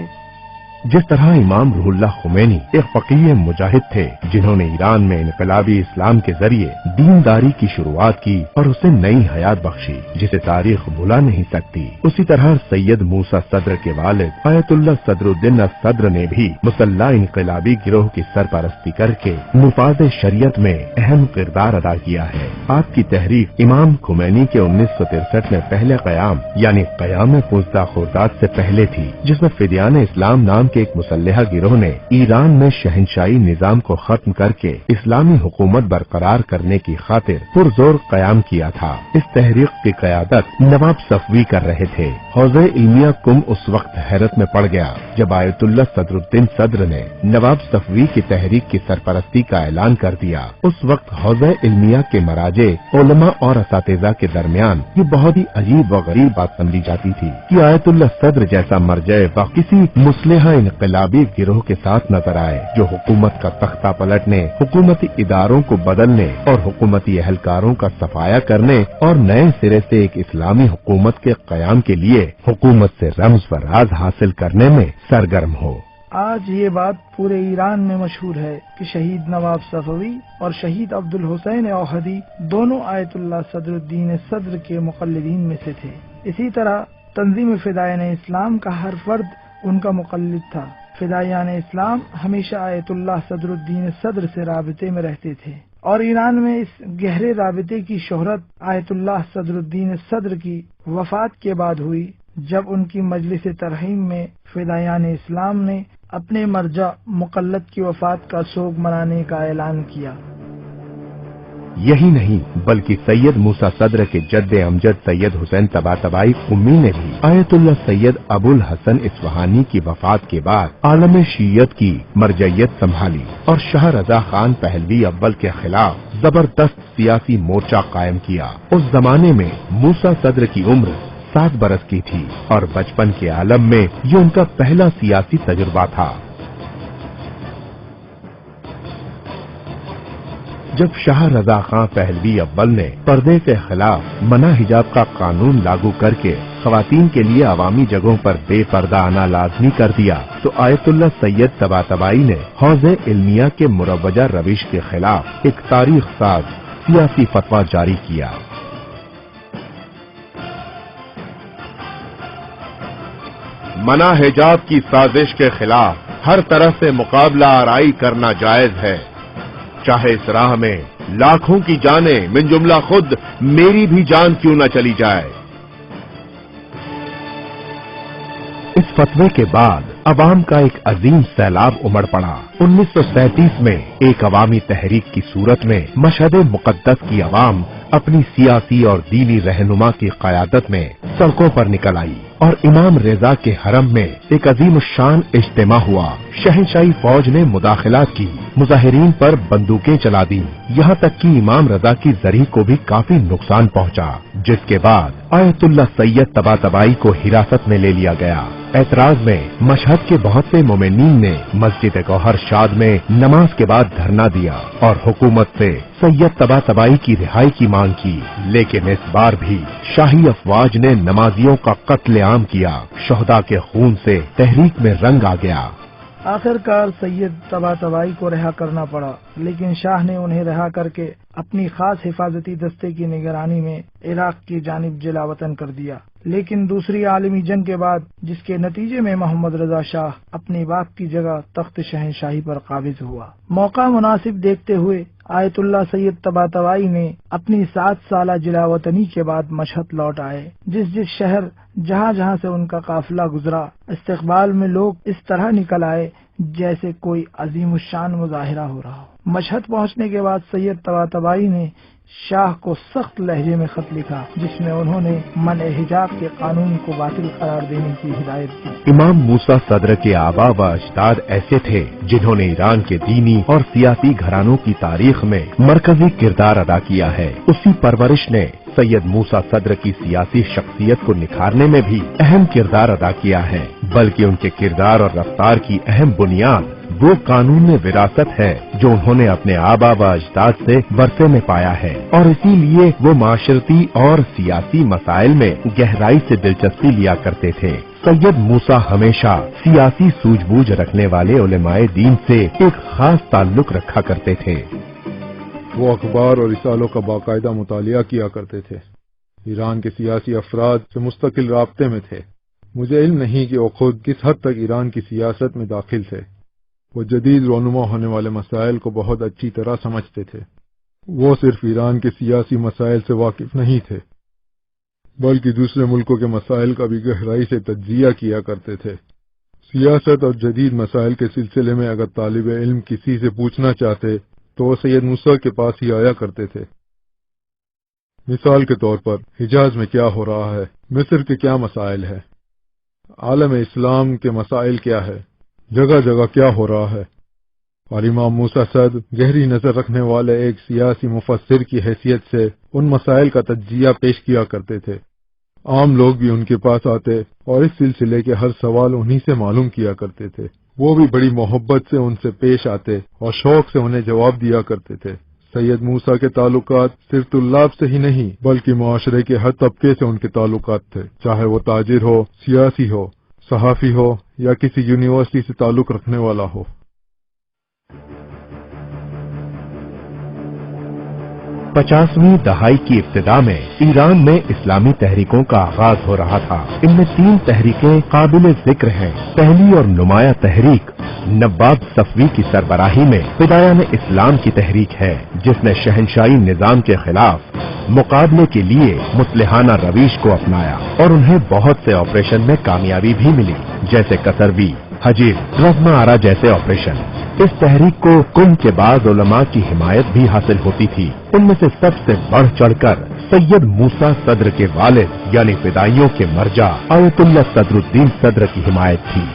जिस तरह इमाम रूहुल्लाह खुमैनी एक फकीह मुजाहिद थे जिन्होंने ईरान में इनकलाबी इस्लाम के जरिए दीनदारी की शुरुआत की और उसे नई हयात बख्शी जिसे तारीख भुला नहीं सकती, उसी तरह सैयद मूसा सद्र के वालिद आयतुल्लाह सदरुद्दीन सद्र ने भी मुसल्ला इनकलाबी गिरोह की सरपरस्ती करके निफाज शरीयत में अहम किरदार अदा किया है। आपकी तहरीक इमाम खुमैनी के 1963 में पहले क़याम यानी क़याम 15 खुर्दाद से पहले थी, जिसमें फिदियान इस्लाम नाम के एक मुसल्लह गिरोह ने ईरान में शहनशाही निजाम को खत्म करके इस्लामी हुकूमत बरकरार करने की खातिर पुरजोर कयाम किया था। इस तहरीक की क़यादत नवाब सफवी कर रहे थे। हौज़े इल्मिया कुम उस वक्त हैरत में पड़ गया जब आयतुल्लाह सदरुद्दीन सद्र ने नवाब सफवी की तहरीक की सरपरस्ती का ऐलान कर दिया। उस वक्त हौज़े इल्मिया के मराजे, उलमा और असातिज़ा के दरमियान ये बहुत ही अजीब व गरीब बात समझी जाती थी कि आयतुल्लाह सद्र जैसा मरजे व किसी मुस्लिहा इनकलाबी गिरोह के साथ नजर आए जो हुकूमत का तख्ता पलटने, हुकूमती इदारों को बदलने और हुकूमती एहलकारों का सफाया करने और नए सिरे से एक इस्लामी हुकूमत के कयाम के लिए हुकूमत से रम्ज व राज हासिल करने में सरगर्म हो। आज ये बात पूरे ईरान में मशहूर है कि शहीद नवाब सफवी और शहीद अब्दुल हुसैन औहदी दोनों आयतुल्लाह सदरुद्दीन सद्र के मुक़ल्लिदीन में से थे। इसी तरह तंजीम फिदायान इस्लाम का हर फर्द उनका मुक़ल्लिद था। फिदायान इस्लाम हमेशा आयतुल्लाह सदरुद्दीन सद्र से राबिते में रहते थे और ईरान में इस गहरे राबिते की शोहरत आयतुल्लाह सदरुद्दीन सद्र की वफात के बाद हुई, जब उनकी मजलिस तरहीम में फिदायान इस्लाम ने अपने मर्जा मुक़ल्लद की वफात का सोग मनाने का ऐलान किया। यही नहीं बल्कि सैयद मूसा सद्र के जद्दे अमजद सैयद हुसैन तबातबाई उम्मी ने भी आयतुल्लाह सैयद अबुल हसन इस्फहानी की वफात के बाद आलम शीयत की मरजयत संभाली और शाह रजा खान पहलवी अव्वल के खिलाफ जबरदस्त सियासी मोर्चा कायम किया। उस जमाने में मूसा सद्र की उम्र 7 बरस की थी और बचपन के आलम में ये उनका पहला सियासी तजुर्बा था। जब शाह रजा खां पहलवी अव्वल ने पर्दे के खिलाफ मना हिजाब का कानून लागू करके खवातीन के लिए अवामी जगहों पर बेपर्दा आना लाजमी कर दिया, तो आयतुल्लाह सैयद तबातबाई ने हौज़े इल्मिया के मुरव्वजा रविश के खिलाफ एक तारीख साज सियासी फतवा जारी किया। मना हिजाब की साजिश के खिलाफ हर तरह से मुकाबला आराई करना जायज है, चाहे इस राह में लाखों की जानें मिन जुमला खुद मेरी भी जान क्यों न चली जाए। इस फतवे के बाद अवाम का एक अजीम सैलाब उमड़ पड़ा। 1937 में एक अवामी तहरीक की सूरत में मशहद मुकद्दस की अवाम अपनी सियासी और दीनी रहनुमा की क़यादत में सड़कों पर निकल आई और इमाम रजा के हरम में एक अजीम शान इज्तिमा हुआ। शहंशाही फौज ने मुदाखिलात की, मुजाहिरीन पर बंदूकें चला दी, यहाँ तक कि इमाम रजा की जरी को भी काफी नुकसान पहुँचा, जिसके बाद आयतुल्लाह सैयद तबातबाई को हिरासत में ले लिया गया। ऐतराज में मशहद के बहुत से मोमिनीन ने मस्जिद गौहर शाद में नमाज के बाद धरना दिया और हुकूमत से सैयद तबातबाई की रिहाई की मांग की, लेकिन इस बार भी शाही अफवाज ने नमाजियों का कत्लेआम किया। शहदा के खून से तहरीक में रंग आ गया। आखिरकार सैयद तबातबाई को रिहा करना पड़ा, लेकिन शाह ने उन्हें रिहा करके अपनी खास हिफाजती दस्ते की निगरानी में इराक की जानिब जलावतन कर दिया। लेकिन दूसरी आलमी जंग के बाद, जिसके नतीजे में मोहम्मद रजा शाह अपनी बाप की जगह तख्त शहंशाही पर काबिज हुआ, मौका मुनासिब देखते हुए आयतुल्लाह सैयद तबातबाई ने अपनी 7 साला जलावतनी के बाद मशहद लौट आए। जिस शहर जहाँ जहाँ से उनका काफिला गुजरा, इस्तकबाल में लोग इस तरह निकल आए जैसे कोई अजीमुशान मुजाहिरा हो रहा हो। मशहद पहुँचने के बाद सैयद तबातबाई ने शाह को सख्त लहजे में खत लिखा, जिसमें उन्होंने मन हिजाब के कानून को बातिल करार देने की हिदायत दी। इमाम मूसा सदर के आबा व अजदाद ऐसे थे जिन्होंने ईरान के दीनी और सियासी घरानों की तारीख में मरकजी किरदार अदा किया है। उसी परवरिश ने सैयद मूसा सदर की सियासी शख्सियत को निखारने में भी अहम किरदार अदा किया है, बल्कि उनके किरदार और रफ्तार की अहम बुनियाद वो कानून में विरासत है जो उन्होंने अपने आबा व अजदाद से वर्से में पाया है, और इसीलिए वो माशरती और सियासी मसाइल में गहराई से दिलचस्पी लिया करते थे। सैयद मूसा हमेशा सियासी सूझबूझ रखने वाले उलेमाए दीन से एक खास ताल्लुक रखा करते थे। वो अखबार और रिसालों का बाकायदा मुतालिया किया करते थे। ईरान के सियासी अफराद से मुस्तकिल राब्ते में थे। मुझे इल्म नहीं कि वो खुद किस हद तक ईरान की सियासत में दाखिल थे। वो जदीद रोनुमा होने वाले मसाइल को बहुत अच्छी तरह समझते थे। वो सिर्फ ईरान के सियासी मसाइल से वाकिफ नहीं थे, बल्कि दूसरे मुल्कों के मसाइल का भी गहराई से तज्जिया किया करते थे। सियासत और जदीद मसाइल के सिलसिले में अगर तालिब इल्म किसी से पूछना चाहते तो वो सैयद मूसा के पास ही आया करते थे। मिसाल के तौर पर हिजाज में क्या हो रहा है, मिस्र के क्या मसाइल है, आलम इस्लाम के मसाइल क्या है, जगह जगह क्या हो रहा है, और इमाम मूसा सद गहरी नजर रखने वाले एक सियासी मुफस्सिर की हैसियत से उन मसाइल का तज्जिया पेश किया करते थे। आम लोग भी उनके पास आते और इस सिलसिले के हर सवाल उन्हीं से मालूम किया करते थे। वो भी बड़ी मोहब्बत से उनसे पेश आते और शौक से उन्हें जवाब दिया करते थे। सैयद मूसा के ताल्लुकात सिर्फ तुल्लाब से ही नहीं, बल्कि मुआशरे के हर तबके से उनके ताल्लुकात थे, चाहे वो ताजिर हो, सियासी हो, सहाफी हो या किसी यूनिवर्सिटी से ताल्लुक रखने वाला हो। 50वीं दहाई की इब्तिदा में ईरान में इस्लामी तहरीकों का आगाज हो रहा था। इनमें 3 तहरीकें काबिल जिक्र हैं। पहली और नुमाया तहरीक नवाब सफवी की सरबराही में फिदायान इस्लाम की तहरीक है, जिसने शहंशाही निजाम के खिलाफ मुकाबले के लिए मुस्लिहाना रवीश को अपनाया और उन्हें बहुत से ऑपरेशन में कामयाबी भी मिली, जैसे कसरवी, हजीर, रज़्मा आरा जैसे ऑपरेशन। इस तहरीक को कुम के बाद उलमा की हिमायत भी हासिल होती थी। उनमें से सबसे बढ़ चढ़कर सैयद मूसा सद्र के वालिद यानी फिदाइयों के मर्जा आयतुल्लाह सदरुद्दीन सद्र की हिमायत थी।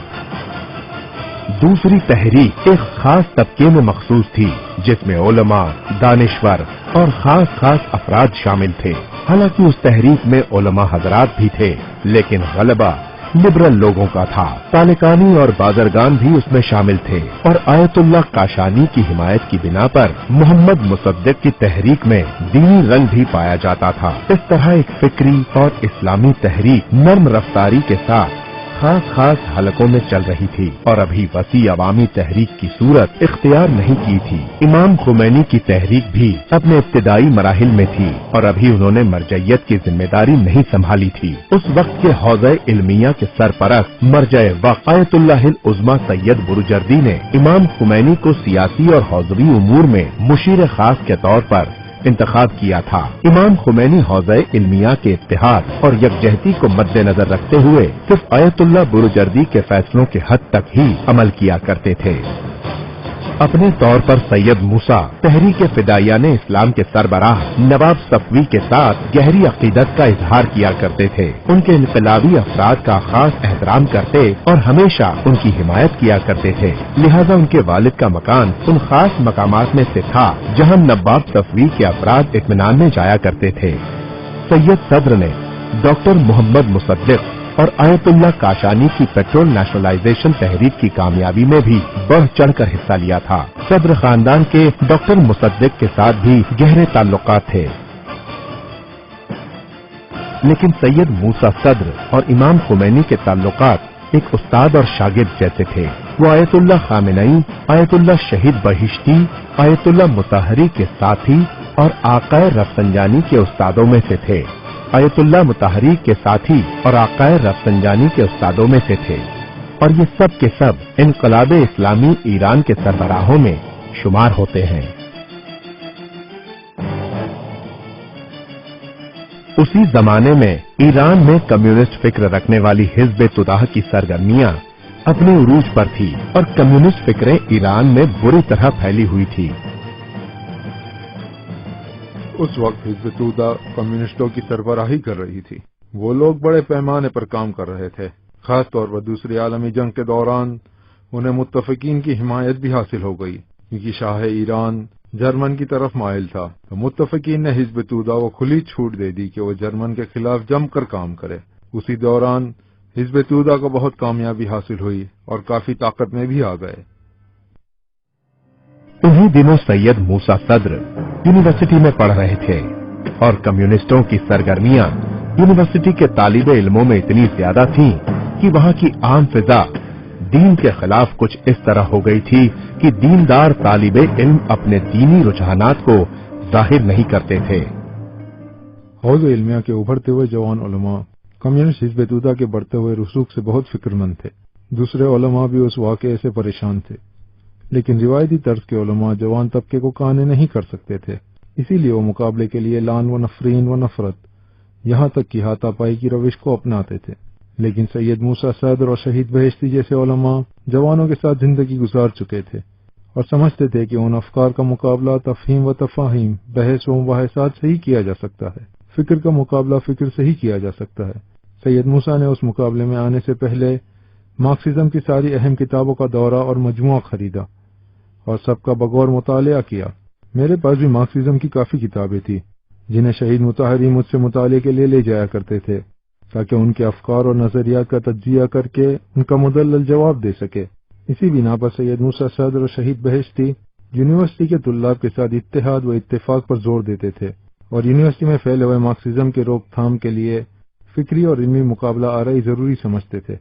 दूसरी तहरीक एक खास तबके में मखसूस थी, जिसमें उलमा, दानिश्वर और खास अफराद शामिल थे। हालांकि उस तहरीक में उलमा हजरात भी थे, लेकिन गलबा लिबरल लोगों का था। तालिकानी और बाजरगान भी उसमें शामिल थे और आयतुल्लाह काशानी की हिमायत की बिना पर मोहम्मद मुसद्दिक की तहरीक में दीनी रंग भी पाया जाता था। इस तरह एक फिक्री और इस्लामी तहरीक नर्म रफ्तारी के साथ खास हलकों में चल रही थी और अभी वसी अवामी तहरीक की सूरत इख्तियार नहीं की थी। इमाम खुमैनी की तहरीक भी अपने इब्तिदाई मराहिल में थी और अभी उन्होंने मरजइयत की जिम्मेदारी नहीं संभाली थी। उस वक्त के हौज़े इल्मिया के सरपरस्त मरजए वक्त आयतुल्लाहिल उज़्मा सैयद बुरुजर्दी ने इमाम खुमैनी को सियासी और हौज़वी उमूर में मुशीर खास के तौर पर इंतखाब किया था। इमाम खुमैनी हौज़े इल्मिया के इत्तेहाद और यकजहती को मद्देनजर रखते हुए सिर्फ आयतुल्लाह बुरुजर्दी के फैसलों के हद तक ही अमल किया करते थे। अपने तौर पर सैयद मूसा तहरीक फिदाइया ने इस्लाम के सरबराह नवाब सफवी के साथ गहरी अकीदत का इजहार किया करते थे। उनके इनकलाबी अफराद का खास एहतराम करते और हमेशा उनकी हिमायत किया करते थे। लिहाजा उनके वालिद का मकान उन खास मकामात में से था जहां नवाब सफवी के अफराद इत्मीनान में जाया करते थे। सैयद सद्र ने डॉक्टर मोहम्मद मुसद्दिक और आयतुल्लाह काशानी की पेट्रोल नेशनलाइजेशन तहरीक की कामयाबी में भी बढ़ चढ़कर हिस्सा लिया था। सद्र खानदान के डॉक्टर मुसद्दिक के साथ भी गहरे ताल्लुकात थे, लेकिन सैयद मूसा सद्र और इमाम खुमैनी के ताल्लुकात एक उस्ताद और शागिर्द जैसे थे। वो आयतुल्लाह खामेनेई, आयतुल्लाह शहीद बहिश्ती, आयतुल्लाह मुताहरी के साथी और आकाए रफसंजानी के उस्तादों में से थे। आयतुल्लाह मुताहरी के साथी और आकाए रफसंजानी के उस्तादों में से थे, और ये सब के सब इनकलाब इस्लामी ईरान के सरबराहों में शुमार होते हैं। उसी जमाने में ईरान में कम्युनिस्ट फिक्र रखने वाली हिज़्ब तुदाह की सरगर्मियां अपने उरूज पर थी और कम्युनिस्ट फिक्रें ईरान में बुरी तरह फैली हुई थी। उस वक्त हिज़्ब तुदा कम्युनिस्टों की सरबराही कर रही थी। वो लोग बड़े पैमाने पर काम कर रहे थे। खास तौर पर दूसरी आलमी जंग के दौरान उन्हें मुत्तफिकीन की हिमायत भी हासिल हो गई, क्योंकि शाह ईरान जर्मन की तरफ माइल था। तो मुत्तफिकीन ने हिज़्ब तुदा को खुली छूट दे दी कि वो जर्मन के खिलाफ जमकर काम करे। उसी दौरान हिज़्ब तुदा को बहुत कामयाबी हासिल हुई और काफी ताकत में भी आ गए। उन्हीं दिनों सैयद मूसा सद्र यूनिवर्सिटी में पढ़ रहे थे और कम्युनिस्टों की सरगर्मियां यूनिवर्सिटी के तालिबे इल्मों में इतनी ज्यादा थीं कि वहां की आम फिजा दीन के खिलाफ कुछ इस तरह हो गई थी कि दीनदार तालिबे इल्म अपने दीनी रुझानात को जाहिर नहीं करते थे। हौज़ इल्मिया के उभरते हुए जवान उलमा कम्युनिस्ट हिज़्ब तुदा के बढ़ते हुए रसूख से बहुत फिक्रमंद थे। दूसरे उलमा भी उस वाक़े से परेशान थे, लेकिन रिवायती तर्ज के उलमा जवान तबके को काने नहीं कर सकते थे। इसीलिए वो मुकाबले के लिए लान व नफरीन व नफरत, यहाँ तक कि हाथापाई की रविश को अपनाते थे। लेकिन सैयद मूसा सद्र और शहीद बहिश्ती जैसे उलमा जवानों के साथ जिंदगी गुजार चुके थे और समझते थे कि उन अफकार का मुकाबला तफहीम व तफाहीम, बहस व मुबाहिसात से ही किया जा सकता है। फिक्र का मुकाबला फिक्र से ही किया जा सकता है। सैयद मूसा ने उस मुकाबले में आने से पहले मार्क्सिज्म की सारी अहम किताबों का दौरा और मजमुआ खरीदा और सबका बगौर मुतालिया किया। मेरे पास भी मार्क्सिज्म की काफी किताबें थी, जिन्हें शहीद मुताहरी मुझसे मुताले के लिए ले जाया करते थे, ताकि उनके अफकार और नजरियात का तज्जिया करके उनका मुदल्लल जवाब दे सके। इसी बिना पर सैयद मूसा सद्र और शहीद बहिश्ती यूनिवर्सिटी के तुल्लाब के साथ इत्तेहाद व इत्तेफाक पर जोर देते थे और यूनिवर्सिटी में फैले हुए मार्क्सिज्म के रोकथाम के लिए फिक्री और इल्मी मुकाबला आराई जरूरी समझते थे।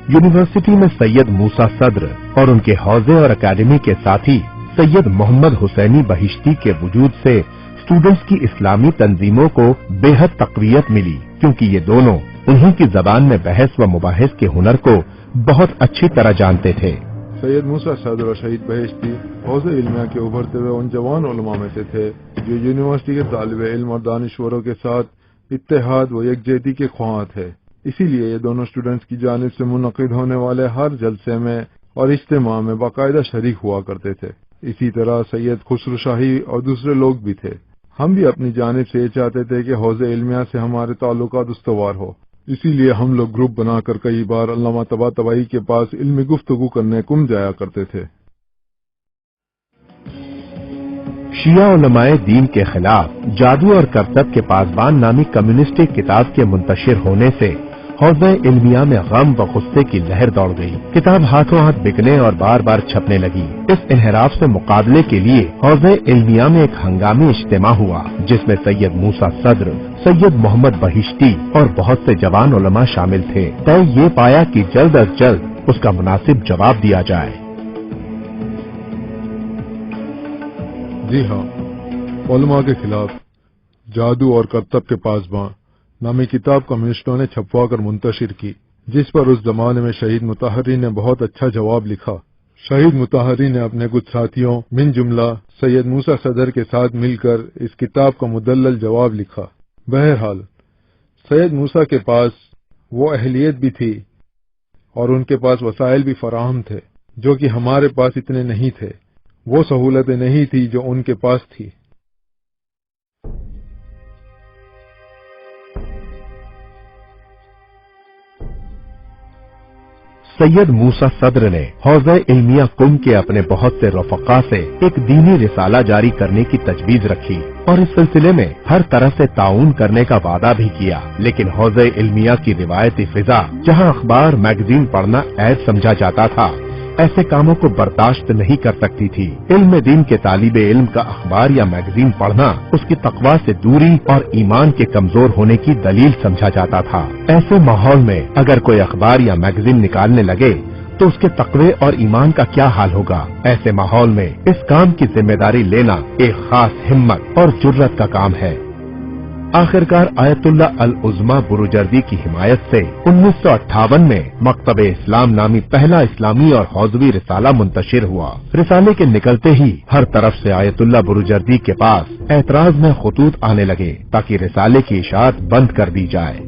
यूनिवर्सिटी में सैयद मूसा सद्र और उनके हौजे और अकादमी के साथी सैयद मोहम्मद हुसैनी बहिश्ती के वजूद से स्टूडेंट्स की इस्लामी तंजीमों को बेहद तकवीयत मिली, क्योंकि ये दोनों उन्हीं की जबान में बहस व मुबाहिस के हुनर को बहुत अच्छी तरह जानते थे। सैयद मूसा सद्र और शहीद बहिश्ती हौज़े इल्मिया के उभरते हुए उन जवान उलमा में से थे जो यूनिवर्सिटी के तालिबे इल्म और दानिश्वरों के साथ इत्तेहाद व यकजहती के ख्वाहां थे। इसीलिए ये दोनों स्टूडेंट्स की जानिब से मुनक़िद होने वाले हर जलसे में और इज्तिमा में बाकायदा शरीक हुआ करते थे। इसी तरह सैयद खुसरो शाही और दूसरे लोग भी थे। हम भी अपनी जानिब से ये चाहते थे कि हौज़े इल्मिया से हमारे ताल्लुकात उस्तवार हो। इसीलिए हम लोग ग्रुप बनाकर कई बार अल्लामा तबातबाई के पास इल्मी गुफ्तगू करने कुम जाया करते थे। शिया उलमाए दीन के खिलाफ जादू और करतब के पासबान नामी कम्युनिस्टिक किताब के मुंतशिर होने से हौज़े इल्मिया में गम व गुस्से की लहर दौड़ गई। किताब हाथों हाथ बिकने और बार बार छपने लगी। इस इन्हिराफ से मुकाबले के लिए हौज़े इल्मिया में एक हंगामी इज्तिमा हुआ, जिसमें सैयद मूसा सद्र, सैयद मोहम्मद बहिश्ती और बहुत से जवान उलमा शामिल थे। तय ये पाया कि जल्द अज जल्द उसका मुनासिब जवाब दिया जाए। जी हाँ, उलमा के खिलाफ जादू और करतब के पासबान नामी किताब कम्युनिस्टों ने छपवा कर मुंतशिर की, जिस पर उस जमाने में शहीद मुताहरी ने बहुत अच्छा जवाब लिखा। शहीद मुताहरी ने अपने कुछ साथियों मिन जुमला सैयद मूसा सदर के साथ मिलकर इस किताब का मुदल्लल जवाब लिखा। बहरहाल सैयद मूसा के पास वो अहलियत भी थी اور ان کے پاس وسائل بھی فراہم تھے جو کہ ہمارے پاس اتنے نہیں تھے، وہ سہولتیں نہیں تھی جو ان کے پاس تھی۔ سید موسیٰ صدر نے حوزہ علمیہ قم کے اپنے بہت سے رفقا سے ایک دینی رسالہ جاری کرنے کی تجویز رکھی اور اس سلسلے میں ہر طرح سے تعاون کرنے کا وعدہ بھی کیا، لیکن حوزہ علمیہ کی روایتی فضا جہاں اخبار میگزین پڑھنا عیب سمجھا جاتا تھا، ایسے کاموں کو برداشت نہیں کر سکتی تھی۔ علم دین کے طالب علم کا اخبار یا میگزین پڑھنا اس کی تقویٰ سے دوری اور ایمان کے کمزور ہونے کی دلیل سمجھا جاتا تھا۔ ایسے ماحول میں اگر کوئی اخبار یا میگزین نکالنے لگے تو اس کے تقوی اور ایمان کا کیا حال ہوگا؟ ایسے ماحول میں اس کام کی ذمہ داری لینا ایک خاص ہمت اور جرت کا کام ہے۔ آخرکار آیت اللہ العظمی بروجردی کی حمایت سے 1958 میں مکتب اسلام نامی پہلا اسلامی اور حوزوی رسالہ منتشر ہوا۔ رسالے کے نکلتے ہی ہر طرف سے آیت اللہ بروجردی کے پاس اعتراض میں خطوط آنے لگے تاکہ رسالے کی اشاعت بند کر دی جائے۔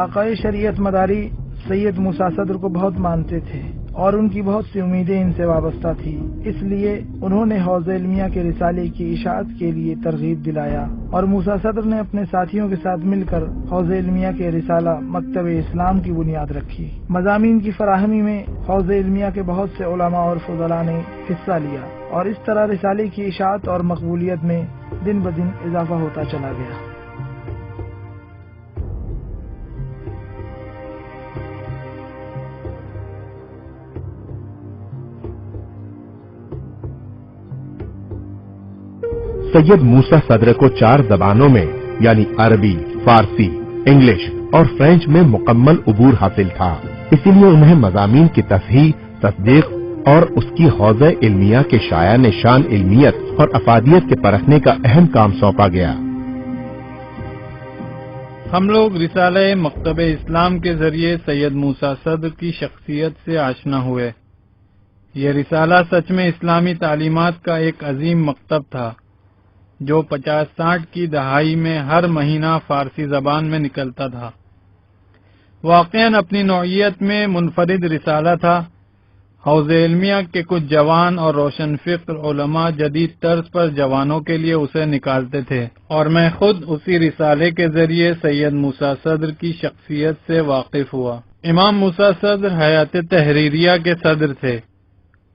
آقائے شریعت مداری سید موسیٰ صدر کو بہت مانتے تھے اور ان کی بہت سی امیدیں ان سے وابستہ تھی، اس لیے انہوں نے حوزہ علمیہ کے رسالے کی اشاعت کے لیے ترغیب دلایا اور موسیٰ صدر نے اپنے ساتھیوں کے ساتھ مل کر حوزہ علمیہ کے رسالہ مکتب اسلام کی بنیاد رکھی۔ مضامین کی فراہمی میں حوزہ علمیہ کے بہت سے علماء اور فضلاء نے حصہ لیا اور اس طرح رسالے کی اشاعت اور مقبولیت میں دن بدن اضافہ ہوتا چلا گیا۔ سید موسیٰ صدر کو 4 زبانوں میں یعنی عربی، فارسی، انگلش اور فرینچ میں مکمل عبور حاصل تھا، اسی لیے انہیں مضامین کی تصحیح، تصدیق اور اس کی حوزہ علمیہ کے شایع نشان علمیت اور افادیت کے پرکھنے کا اہم کام سونپا گیا۔ ہم لوگ رسالہ مکتب اسلام کے ذریعے سید موسیٰ صدر کی شخصیت سے آشنا ہوئے۔ یہ رسالہ سچ میں اسلامی تعلیمات کا ایک عظیم مکتب تھا جو 50-60 کی دہائی میں ہر مہینہ فارسی زبان میں نکلتا تھا۔ واقعاً اپنی نوعیت میں منفرد رسالہ تھا۔ حوزہ علمیہ کے کچھ جوان اور روشن فکر علماء جدید طرز پر جوانوں کے لیے اسے نکالتے تھے اور میں خود اسی رسالے کے ذریعے سید موسیٰ صدر کی شخصیت سے واقف ہوا۔ امام موسیٰ صدر حیات تحریریہ کے صدر تھے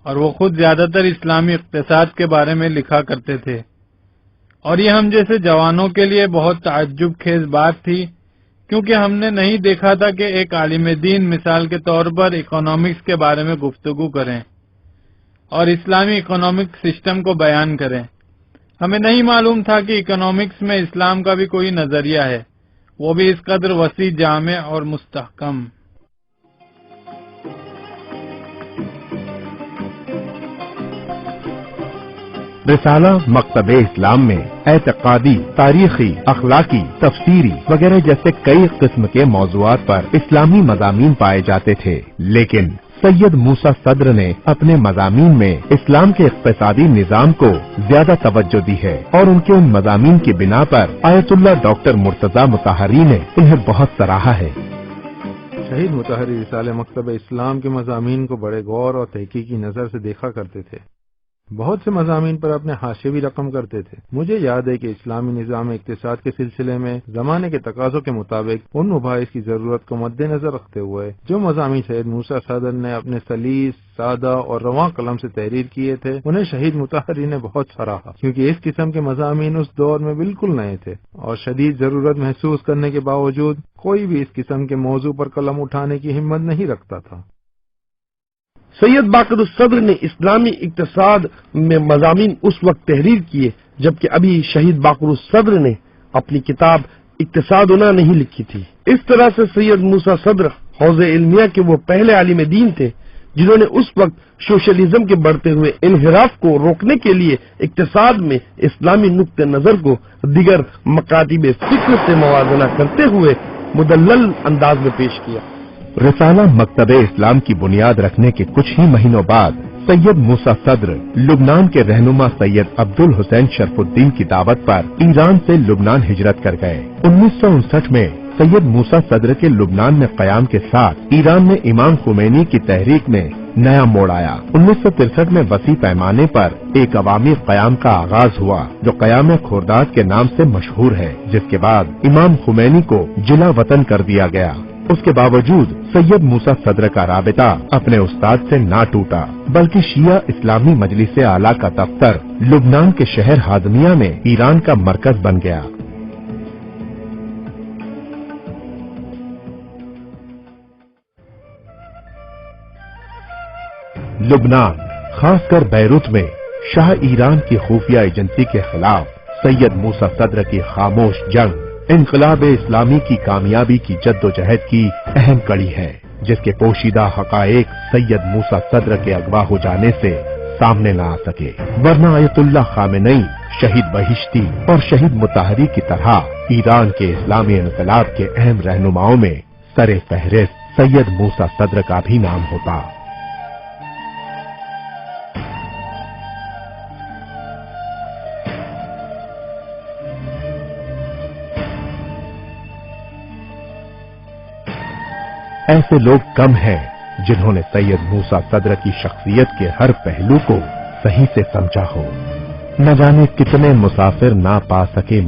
اور وہ خود زیادہ تر اسلامی اقتصاد کے بارے میں لکھا کرتے تھے، اور یہ ہم جیسے جوانوں کے لیے بہت تعجب خیز بات تھی کیونکہ ہم نے نہیں دیکھا تھا کہ ایک عالم دین مثال کے طور پر اکنامکس کے بارے میں گفتگو کریں اور اسلامی اکنامک سسٹم کو بیان کریں۔ ہمیں نہیں معلوم تھا کہ اکنامکس میں اسلام کا بھی کوئی نظریہ ہے، وہ بھی اس قدر وسیع، جامع اور مستحکم۔ رسالہ مکتب اسلام میں اعتقادی، تاریخی، اخلاقی، تفسیری وغیرہ جیسے کئی قسم کے موضوعات پر اسلامی مضامین پائے جاتے تھے، لیکن سید موسیٰ صدر نے اپنے مضامین میں اسلام کے اقتصادی نظام کو زیادہ توجہ دی ہے اور ان کے ان مضامین کی بنا پر آیت اللہ ڈاکٹر مرتضی مطہری نے انہیں بہت سراہا ہے۔ شہید مطہری رسالہ مکتب اسلام کے مضامین کو بڑے غور اور تحقیقی نظر سے دیکھا کرتے تھے، بہت سے مضامین پر اپنے حاشیے بھی رقم کرتے تھے۔ مجھے یاد ہے کہ اسلامی نظام اقتصاد کے سلسلے میں زمانے کے تقاضوں کے مطابق ان مباحث کی ضرورت کو مد نظر رکھتے ہوئے جو مضامین سید موسیٰ صدر نے اپنے سلیس، سادہ اور رواں قلم سے تحریر کیے تھے، انہیں شہید مطہری نے بہت سراہا، کیونکہ اس قسم کے مضامین اس دور میں بالکل نئے تھے اور شدید ضرورت محسوس کرنے کے باوجود کوئی بھی اس قسم کے موضوع پر قلم اٹھانے کی ہمت نہیں رکھتا تھا۔ سید باقر الصدر نے اسلامی اقتصاد میں مضامین اس وقت تحریر کیے جبکہ ابھی شہید باقر الصدر نے اپنی کتاب اقتصادنا نہیں لکھی تھی۔ اس طرح سے سید موسیٰ صدر حوزہ علمیہ کے وہ پہلے عالم دین تھے جنہوں نے اس وقت سوشلزم کے بڑھتے ہوئے انحراف کو روکنے کے لیے اقتصاد میں اسلامی نقطہ نظر کو دیگر مکاتب فکر سے موازنہ کرتے ہوئے مدلل انداز میں پیش کیا۔ رسالہ مکتب اسلام کی بنیاد رکھنے کے کچھ ہی مہینوں بعد سید موسیٰ صدر لبنان کے رہنما سید عبد الحسین شرف الدین کی دعوت پر ایران سے لبنان ہجرت کر گئے۔ 1959 میں सैयद मूसा सद्र के लुबनान में क़याम के साथ ईरान में इमाम खुमैनी की तहरीक में नया मोड़ आया। 1963 में वसी पैमाने पर एक अवामी क़याम का आगाज हुआ जो क़याम खुर्दाद के नाम से मशहूर है, जिसके बाद इमाम खुमैनी को जिला वतन कर दिया गया। उसके बावजूद सैयद मूसा सद्र का राबिता अपने उस्ताद से ना टूटा, बल्कि शिया इस्लामी मजलिस आला का दफ्तर लुबनान के शहर हाजमिया में ईरान का मरकज बन गया। लुबनान, खासकर बैरूत में शाह ईरान की खुफिया एजेंसी के खिलाफ सैयद मूसा सद्र की खामोश जंग इनकलाब इस्लामी की कामयाबी की जद्दोजहद की अहम कड़ी है, जिसके पोशीदा हकायक सैयद मूसा सद्र के अगवा हो जाने से सामने न आ सके, वरना आयतुल्लाह खामेनी, शहीद बहिश्ती और शहीद मुताहरी की तरह ईरान के इस्लामी इनकलाब के अहम रहनुमाओं में सरे फहरिस्त सैयद मूसा सद्र का भी नाम होता। ऐसे लोग कम हैं जिन्होंने सैयद मूसा सद्र की शख्सियत के हर पहलू को सही से समझा हो। न जाने कितने मुसाफिर ना पा सके